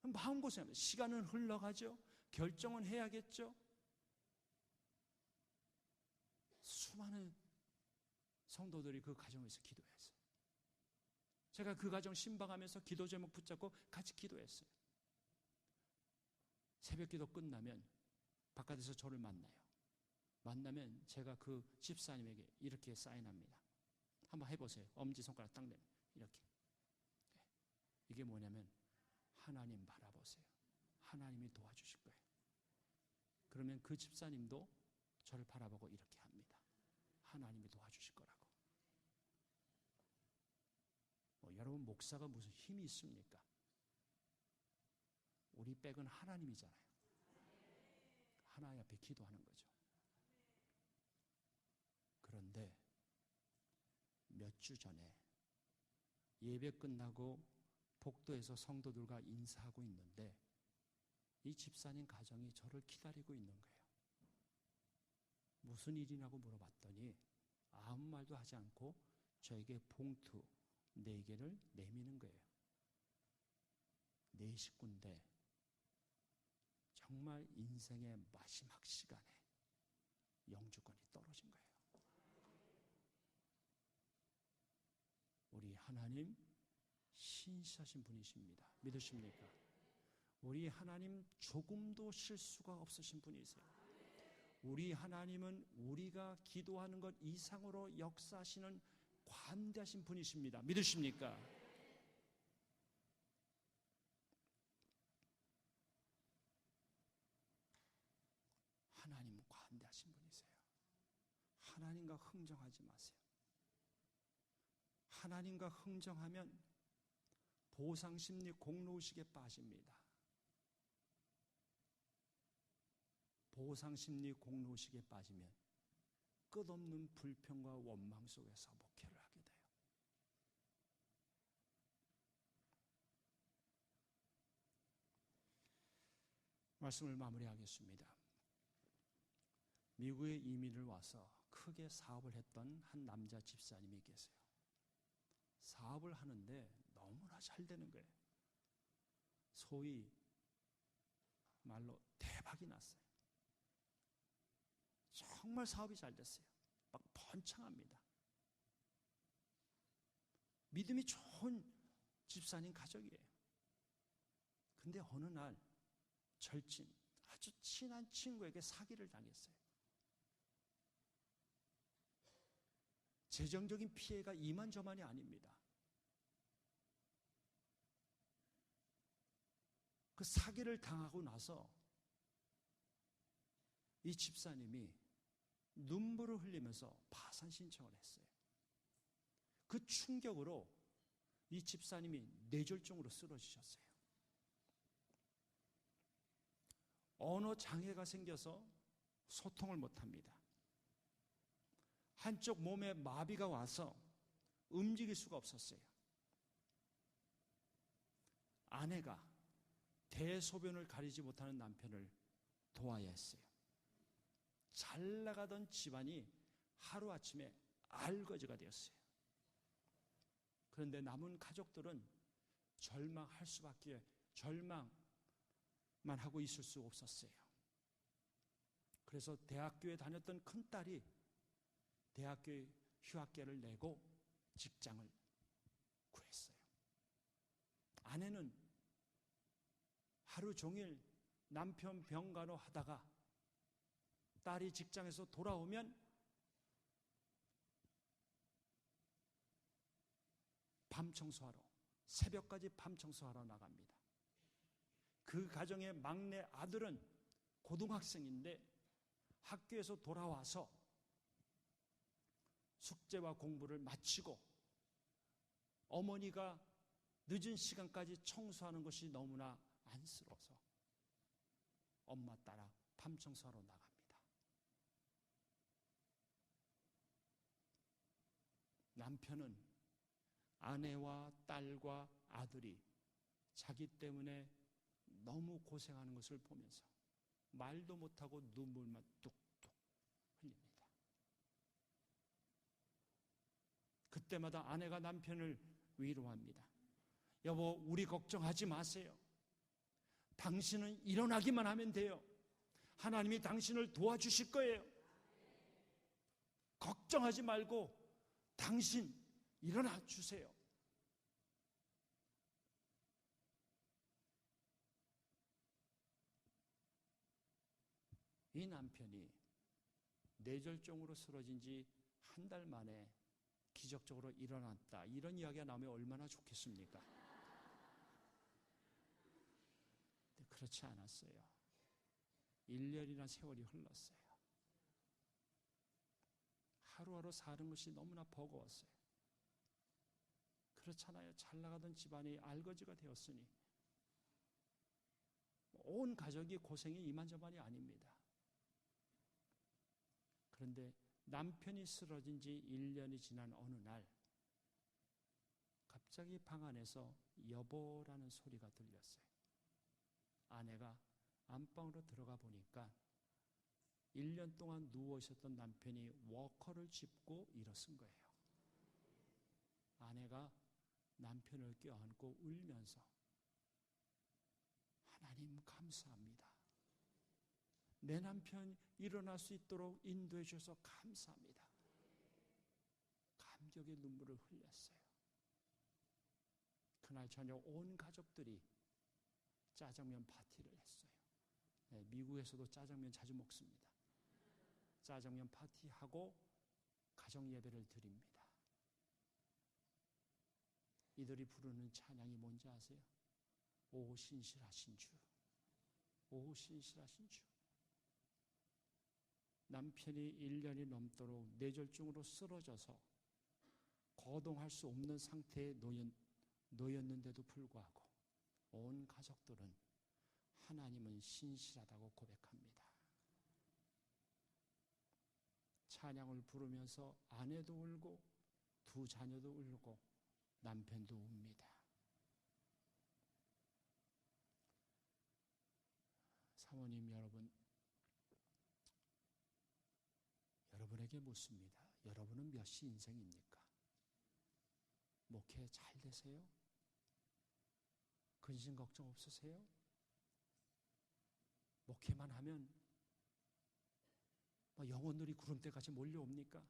마음고생합니다. 시간은 흘러가죠. 결정은 해야겠죠. 수많은 성도들이 그 가정에서 기도했어요. 제가 그 가정 신방하면서 기도 제목 붙잡고 같이 기도했어요. 새벽 기도 끝나면 바깥에서 저를 만나요. 만나면 제가 그 집사님에게 이렇게 사인합니다. 한번 해보세요. 엄지손가락 딱 내면 이렇게. 이게 뭐냐면 하나님 바라보세요. 하나님이 도와주실 거예요. 그러면 그 집사님도 저를 바라보고 이렇게 합니다. 하나님이 도와주실 거라고. 여러분 목사가 무슨 힘이 있습니까? 우리 백은 하나님이잖아요. 하나님 앞에 기도하는 거죠. 그런데 몇 주 전에 예배 끝나고 복도에서 성도들과 인사하고 있는데 이 집사님 가정이 저를 기다리고 있는 거예요. 무슨 일이냐고 물어봤더니 아무 말도 하지 않고 저에게 봉투 4개를 내미는 거예요. 내 식구인데 정말 인생의 마지막 시간에 영주권이 떨어진 거예요. 우리 하나님 신실하신 분이십니다. 믿으십니까? 우리 하나님 조금도 실수가 없으신 분이세요. 우리 하나님은 우리가 기도하는 것 이상으로 역사하시는 관대하신 분이십니다. 믿으십니까? 하나님 관대하신 분이세요. 하나님과 흥정하지 마세요. 하나님과 흥정하면 보상심리 공로의식에 빠집니다. 보상심리 공로의식에 빠지면 끝없는 불평과 원망 속에서 목회를 하게 돼요. 말씀을 마무리하겠습니다. 미국에 이민을 와서 크게 사업을 했던 한 남자 집사님이 계세요. 사업을 하는데 너무나 잘 되는 거예요. 소위 말로 대박이 났어요. 정말 사업이 잘 됐어요. 막 번창합니다. 믿음이 좋은 집사님 가족이에요. 근데 어느 날 절친, 아주 친한 친구에게 사기를 당했어요. 재정적인 피해가 이만저만이 아닙니다. 그 사기를 당하고 나서 이 집사님이 눈물을 흘리면서 파산 신청을 했어요. 그 충격으로 이 집사님이 뇌졸중으로 쓰러지셨어요. 언어 장애가 생겨서 소통을 못합니다. 한쪽 몸에 마비가 와서 움직일 수가 없었어요. 아내가 대소변을 가리지 못하는 남편을 도와야 했어요. 잘 나가던 집안이 하루아침에 알거지가 되었어요. 그런데 남은 가족들은 절망할 수밖에, 절망만 하고 있을 수 없었어요. 그래서 대학교에 다녔던 큰딸이 대학교에 휴학계를 내고 직장을 구했어요. 아내는 하루 종일 남편 병간호 하다가 딸이 직장에서 돌아오면 밤 청소하러, 새벽까지 밤 청소하러 나갑니다. 그 가정의 막내 아들은 고등학생인데 학교에서 돌아와서 숙제와 공부를 마치고 어머니가 늦은 시간까지 청소하는 것이 너무나 안쓰러워서 엄마 따라 밤 청소하러 나갑니다. 남편은 아내와 딸과 아들이 자기 때문에 너무 고생하는 것을 보면서 말도 못하고 눈물만 뚝뚝 흘립니다. 그때마다 아내가 남편을 위로합니다. 여보, 우리 걱정하지 마세요. 당신은 일어나기만 하면 돼요. 하나님이 당신을 도와주실 거예요. 걱정하지 말고 당신 일어나 주세요. 이 남편이 뇌졸중으로 쓰러진 지 한 달 만에 기적적으로 일어났다. 이런 이야기가 나오면 얼마나 좋겠습니까? 그렇지 않았어요. 1년이나 세월이 흘렀어요. 하루하루 사는 것이 너무나 버거웠어요. 그렇잖아요. 잘 나가던 집안이 알거지가 되었으니 온 가족이 고생이 이만저만이 아닙니다. 그런데 남편이 쓰러진 지 1년이 지난 어느 날 갑자기 방 안에서 여보라는 소리가 들렸어요. 아내가 안방으로 들어가 보니까 1년 동안 누워 있었던 남편이 워커를 짚고 일어선 거예요. 아내가 남편을 껴안고 울면서 하나님 감사합니다. 내 남편 일어날 수 있도록 인도해 주셔서 감사합니다. 감격의 눈물을 흘렸어요. 그날 저녁 온 가족들이 짜장면 파티를 했어요. 네, 미국에서도 짜장면 자주 먹습니다. 짜장면 파티하고 가정 예배를 드립니다. 이들이 부르는 찬양이 뭔지 아세요? 오 신실하신 주, 오 신실하신 주. 남편이 1년이 넘도록 뇌졸중으로 쓰러져서 거동할 수 없는 상태에 놓였는데도 불구하고 온 가족들은 하나님은 신실하다고 고백합니다. 찬양을 부르면서 아내도 울고 두 자녀도 울고 남편도 웁니다. 사모님 여러분, 여러분에게 묻습니다. 여러분은 몇 시 인생입니까? 목회 잘 되세요? 근심 걱정 없으세요? 목회만 하면 영혼들이 구름대까지 몰려옵니까?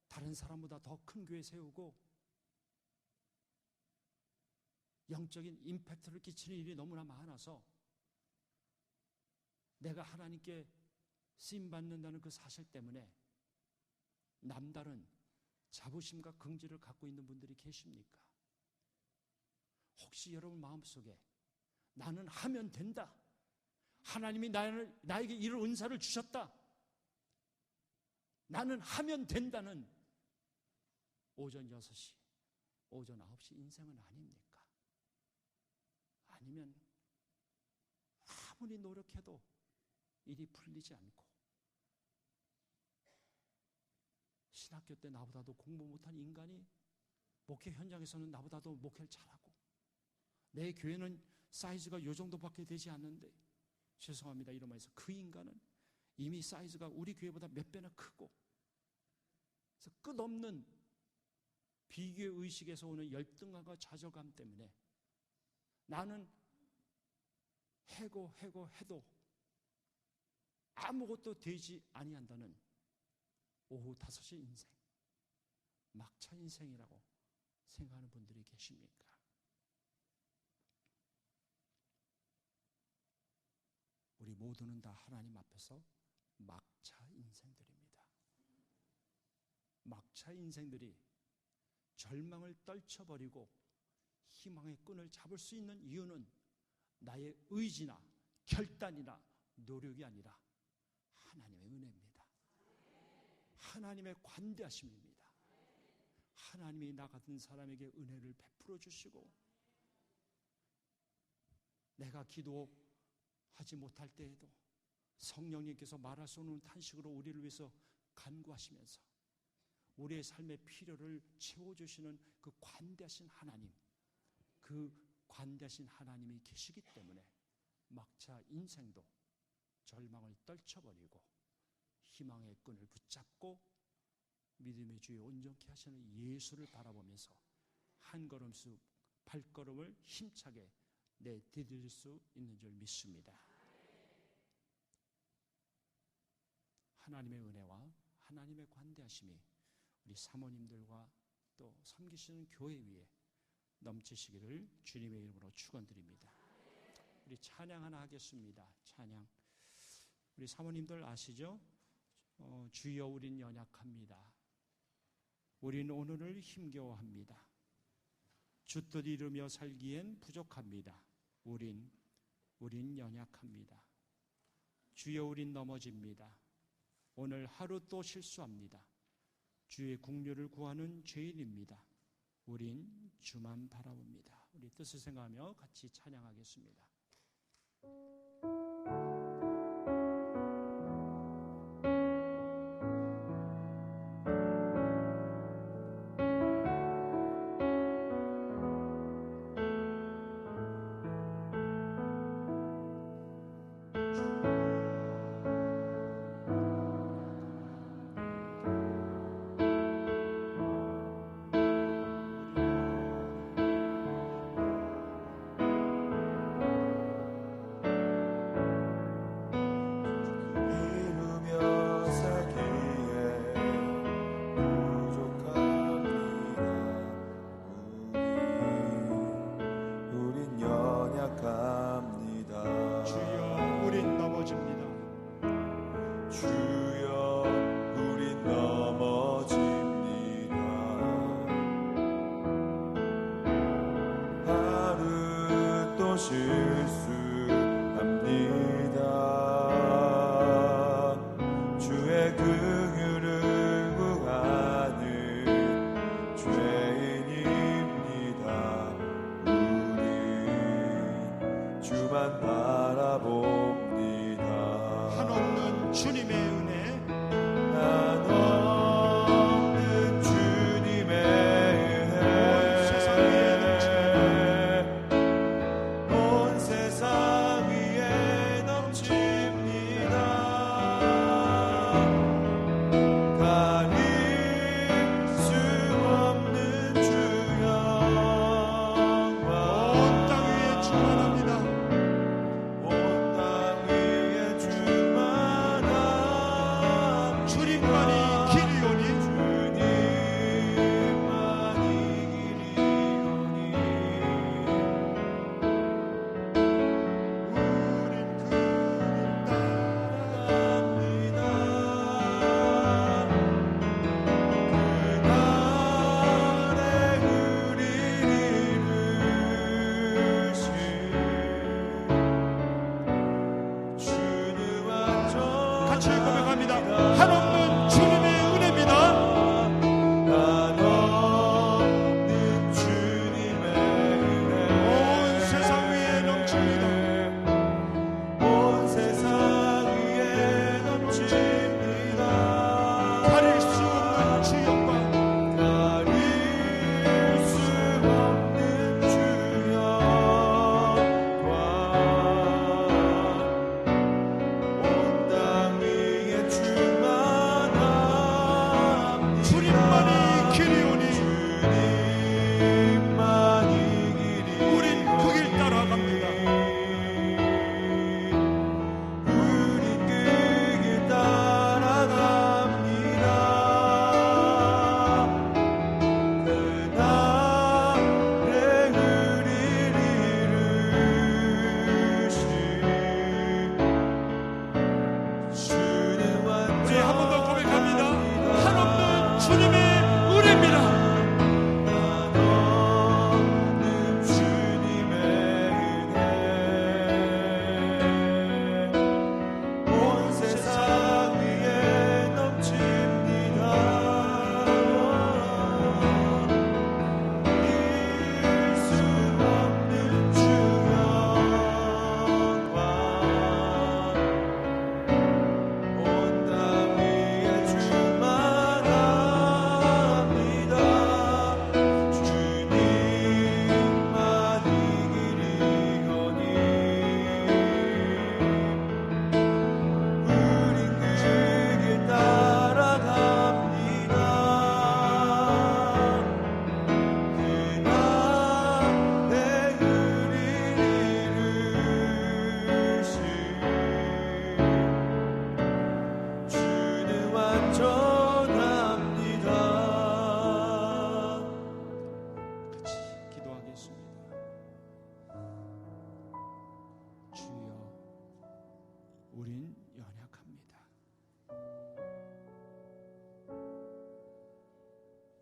다른 사람보다 더 큰 교회 세우고 영적인 임팩트를 끼치는 일이 너무나 많아서 내가 하나님께 쓰임받는다는 그 사실 때문에 남다른 자부심과 긍지를 갖고 있는 분들이 계십니까? 혹시 여러분 마음속에 나는 하면 된다. 하나님이 나에게 이런 은사를 주셨다. 나는 하면 된다는 오전 6시, 오전 9시 인생은 아닙니까? 아니면 아무리 노력해도 일이 풀리지 않고 신학교 때 나보다도 공부 못한 인간이 목회 현장에서는 나보다도 목회를 잘하고 내 교회는 사이즈가 요 정도밖에 되지 않는데 죄송합니다 이러면서 그 인간은 이미 사이즈가 우리 교회보다 몇 배나 크고 그래서 끝없는 비교 의식에서 오는 열등감과 좌절감 때문에 나는 해도 아무것도 되지 아니한다는 오후 5시 인생, 막차 인생이라고 생각하는 분들이 계십니까? 우리 모두는 다 하나님 앞에서 막차 인생들입니다. 막차 인생들이 절망을 떨쳐버리고 희망의 끈을 잡을 수 있는 이유는 나의 의지나 결단이나 노력이 아니라 하나님의 은혜입니다. 하나님의 관대하심입니다. 하나님이 나 같은 사람에게 은혜를 베풀어 주시고 내가 기도하지 못할 때에도 성령님께서 말할 수 없는 탄식으로 우리를 위해서 간구하시면서 우리의 삶의 필요를 채워주시는 그 관대하신 하나님, 그 관대하신 하나님이 계시기 때문에 막차 인생도 절망을 떨쳐버리고 희망의 끈을 붙잡고 믿음의 주에 온전케 하시는 예수를 바라보면서 한 걸음씩 발걸음을 힘차게 내디딜 수 있는 줄 믿습니다. 하나님의 은혜와 하나님의 관대하심이 우리 사모님들과 또 섬기시는 교회 위에 넘치시기를 주님의 이름으로 축원드립니다. 우리 찬양 하나 하겠습니다. 찬양. 우리 사모님들 아시죠? 주여 우린 연약합니다. 우린 오늘을 힘겨워합니다. 주뜻 이루며 살기엔 부족합니다. 우린 연약합니다. 주여 우린 넘어집니다. 오늘 하루 또 실수합니다. 주의 긍휼을 구하는 죄인입니다. 우린 주만 바라봅니다. 우리 뜻을 생각하며 같이 찬양하겠습니다.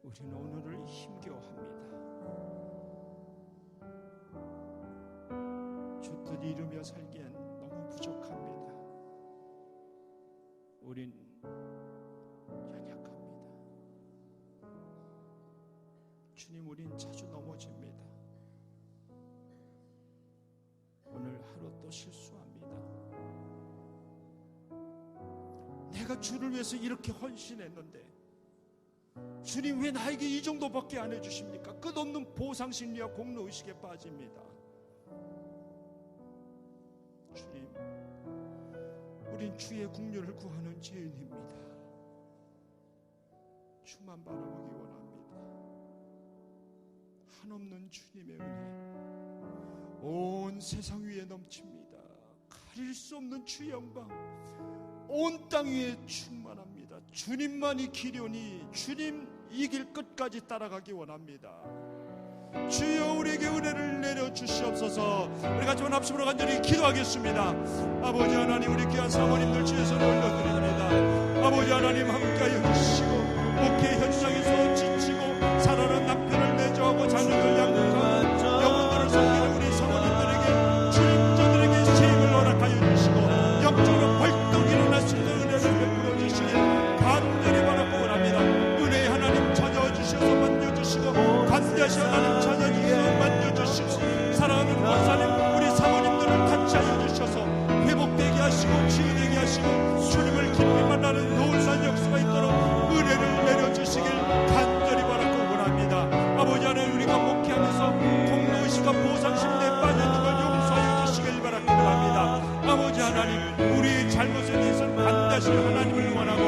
우리는 오늘을 힘겨워합니다. 주뜻 이루며 살기엔 너무 부족합니다. 우린 연약합니다. 주님, 우린 자주 넘어집니다. 오늘 하루 또 실수합니다. 내가 주를 위해서 이렇게 헌신했는데 주님 왜 나에게 이 정도밖에 안 해주십니까? 끝없는 보상심리와 공로의식에 빠집니다. 주님, 우린 주의 국률을 구하는 죄인입니다. 주만 바라보기 원합니다. 한없는 주님의 은혜 온 세상 위에 넘칩니다. 가릴 수 없는 주의 영광 온 땅 위에 충만합니다. 주님만이 기려니 주님 이 길 끝까지 따라가기 원합니다. 주여, 우리에게 은혜를 내려주시옵소서. 우리 같이 합심으로 간절히 기도하겠습니다. 아버지 하나님, 우리 귀한 사모님들 주의 손에 올려드립니다. 아버지 하나님, 함께하여 주시고 목회 현장에서 지치고 살아난 남편을 내조하고 자녀들 양육하고 영혼들을 섬기는 우리 사모님들에게 주님, 저들에게 세임을 허락하여 주시고 영적으로 벌떡 일어날 수 있는 은혜를 베풀어 주시길 간절히 바라고 원합니다. 은혜의 하나님 찾아주셔서 만져주시고 간대하시 하나님 찾아주셔서 만져주시고 사랑하는 권사님, 우리 사모님들을 같이 하여 주셔서 회복되게 하시고 치유되게 하시고 주님을 깊이 만나는 놀라운 역사가 있도록 은혜를 내려주시길 간절히 바라고 원합니다. 아버지 하나님, 우리가 목회하면서 공로의식과 보상심리에 빠져있는 걸 용서하여 주시길 바라고 원합니다. 아버지 하나님, 우리의 잘못에 대해서는 반드시 하나님을 원하고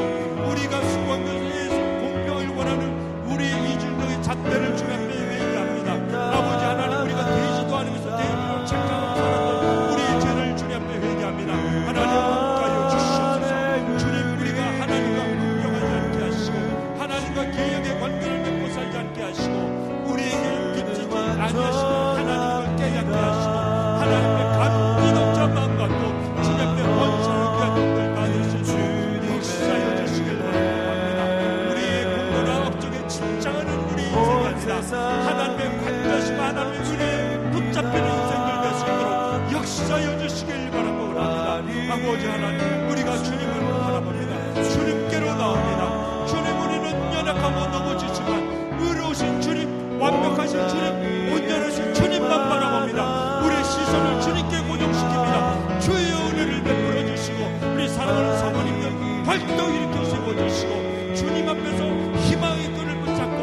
우리가 수고한 것에 대해서 공평을 원하는 우리의 이중적인 잣대를 주님 앞에 회개합니다. 아버지 하나님, 우리가 되지도 않으면서 되기로 착각하고 살았던 우리의 죄를 주님 앞에 회개합니다. 하나님 함께하여 주시옵소서. 주님, 우리가 하나님과 공평하지 않게 하시고 하나님과 개혁의 관계를 맺고 살지 않게 하시고 우리에게 빚지지 아니하시고 하나님과 깨닫게 하시고 하나님의 감기동자 마음 갖고 주님 앞에 원수를 귀한 영들 받을 수 있도록 역사하여 주시길 바랍니다. 우리의 공로나 업적에 집착하는 우리 인생이 아니라 하나님의 관대하심, 하나님의 은혜에 붙잡히는 인생들 될 수 있도록 역사하여 주시길 바라고 합니다. 아버지 하나님, 우리가 주님을 바라봅니다. 주님께로 나옵니다. 주님, 우리는 연약하고 넘어지지만 의로우신 주님, 완벽하신 주님, 온전하신 주님만 바라봅니다. 우리의 시선을 주님께 고정시킵니다. 주의 은혜를 베풀어 주시고 우리 사랑하는 사모님들 벌떡 일으켜 세워주시고 주님 앞에서 희망의 끈을 붙잡고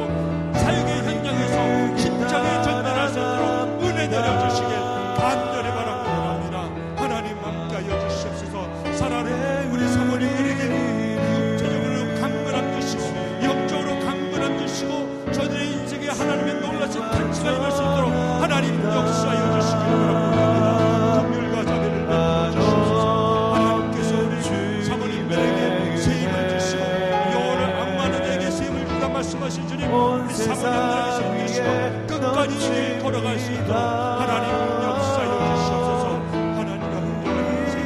사역의 현장에서 심장에 전달할 수 있도록 은혜 내려주시길 간절히 바라고 원합니다. 하나님 함께하여 주시옵소서. 사랑하는 우리 사모님들에게 육체적으로 강건함 주시고 영적으로 강건함 주시고 저들의 인생에 하나님의 놀라신 가치가 임할 수 있도록 하나님 역사하여 주시길 바라고 원합니다. 긍휼과 자비를 베풀어 주시옵소서. 하나님께서 우리 사모님들에게 세임을 주시고 영혼을 악마는 자에게 세임을 주다 말씀하신 주님, 우리 사모님들에게 세임 주시고 끝까지 이 걸어갈 수 있도록 하나님 역사하여 주시옵소서. 하나님과 공존하는 인생,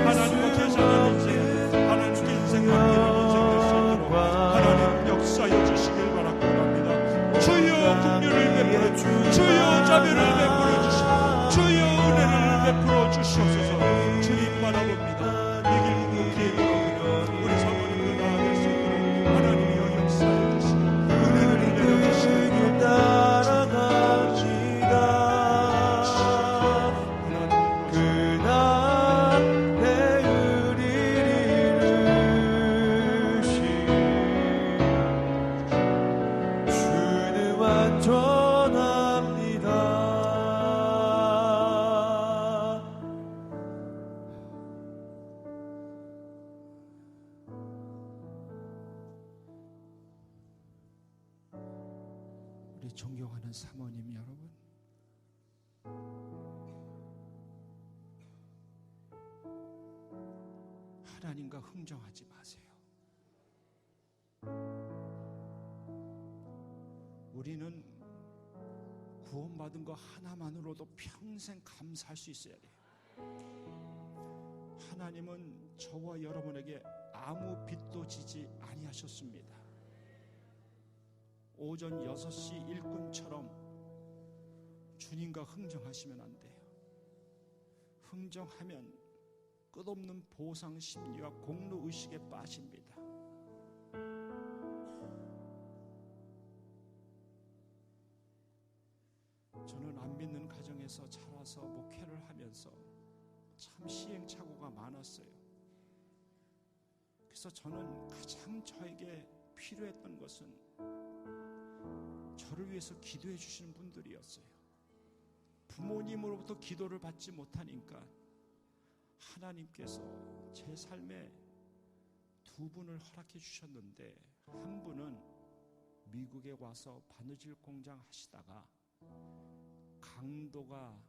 하나님과 계산하는 인생, 하나님께 인생 맡기는 인생 될 수 있도록 하나님 역사하여 주시길 바라고 합니다. 주여 긍휼을 베풀어 주시고 주여 자비를 베풀어 주시고 주여 은혜를 베풀어 주시옵소서. 주님 바라봅니다. 이 길 묵묵히 걸어오며 우리 사모님들 나아갈 수 있도록 하나님이여 역사하여 주시고 은혜를 내려주시고 따라갑시다. 그날 내 의리를 이루시 주는 완전합니다. 우리 존경하는 사모님 여러분, 하나님과 흥정하지 마세요. 우리는 구원받은 거 하나만으로도 평생 감사할 수 있어야 돼요. 하나님은 저와 여러분에게 아무 빚도 지지 아니하셨습니다. 오전 6시 일꾼처럼 주님과 흥정하시면 안 돼요. 흥정하면 끝없는 보상 심리와 공로 의식에 빠집니다. 저는 안 믿는 가정에서 자라서 목회를 하면서 참 시행착오가 많았어요. 그래서 저는 가장 저에게 필요했던 것은 저를 위해서 기도해 주시는 분들이었어요. 부모님으로부터 기도를 받지 못하니까 하나님께서 제 삶에 두 분을 허락해 주셨는데, 한 분은 미국에 와서 바느질 공장 하시다가 강도가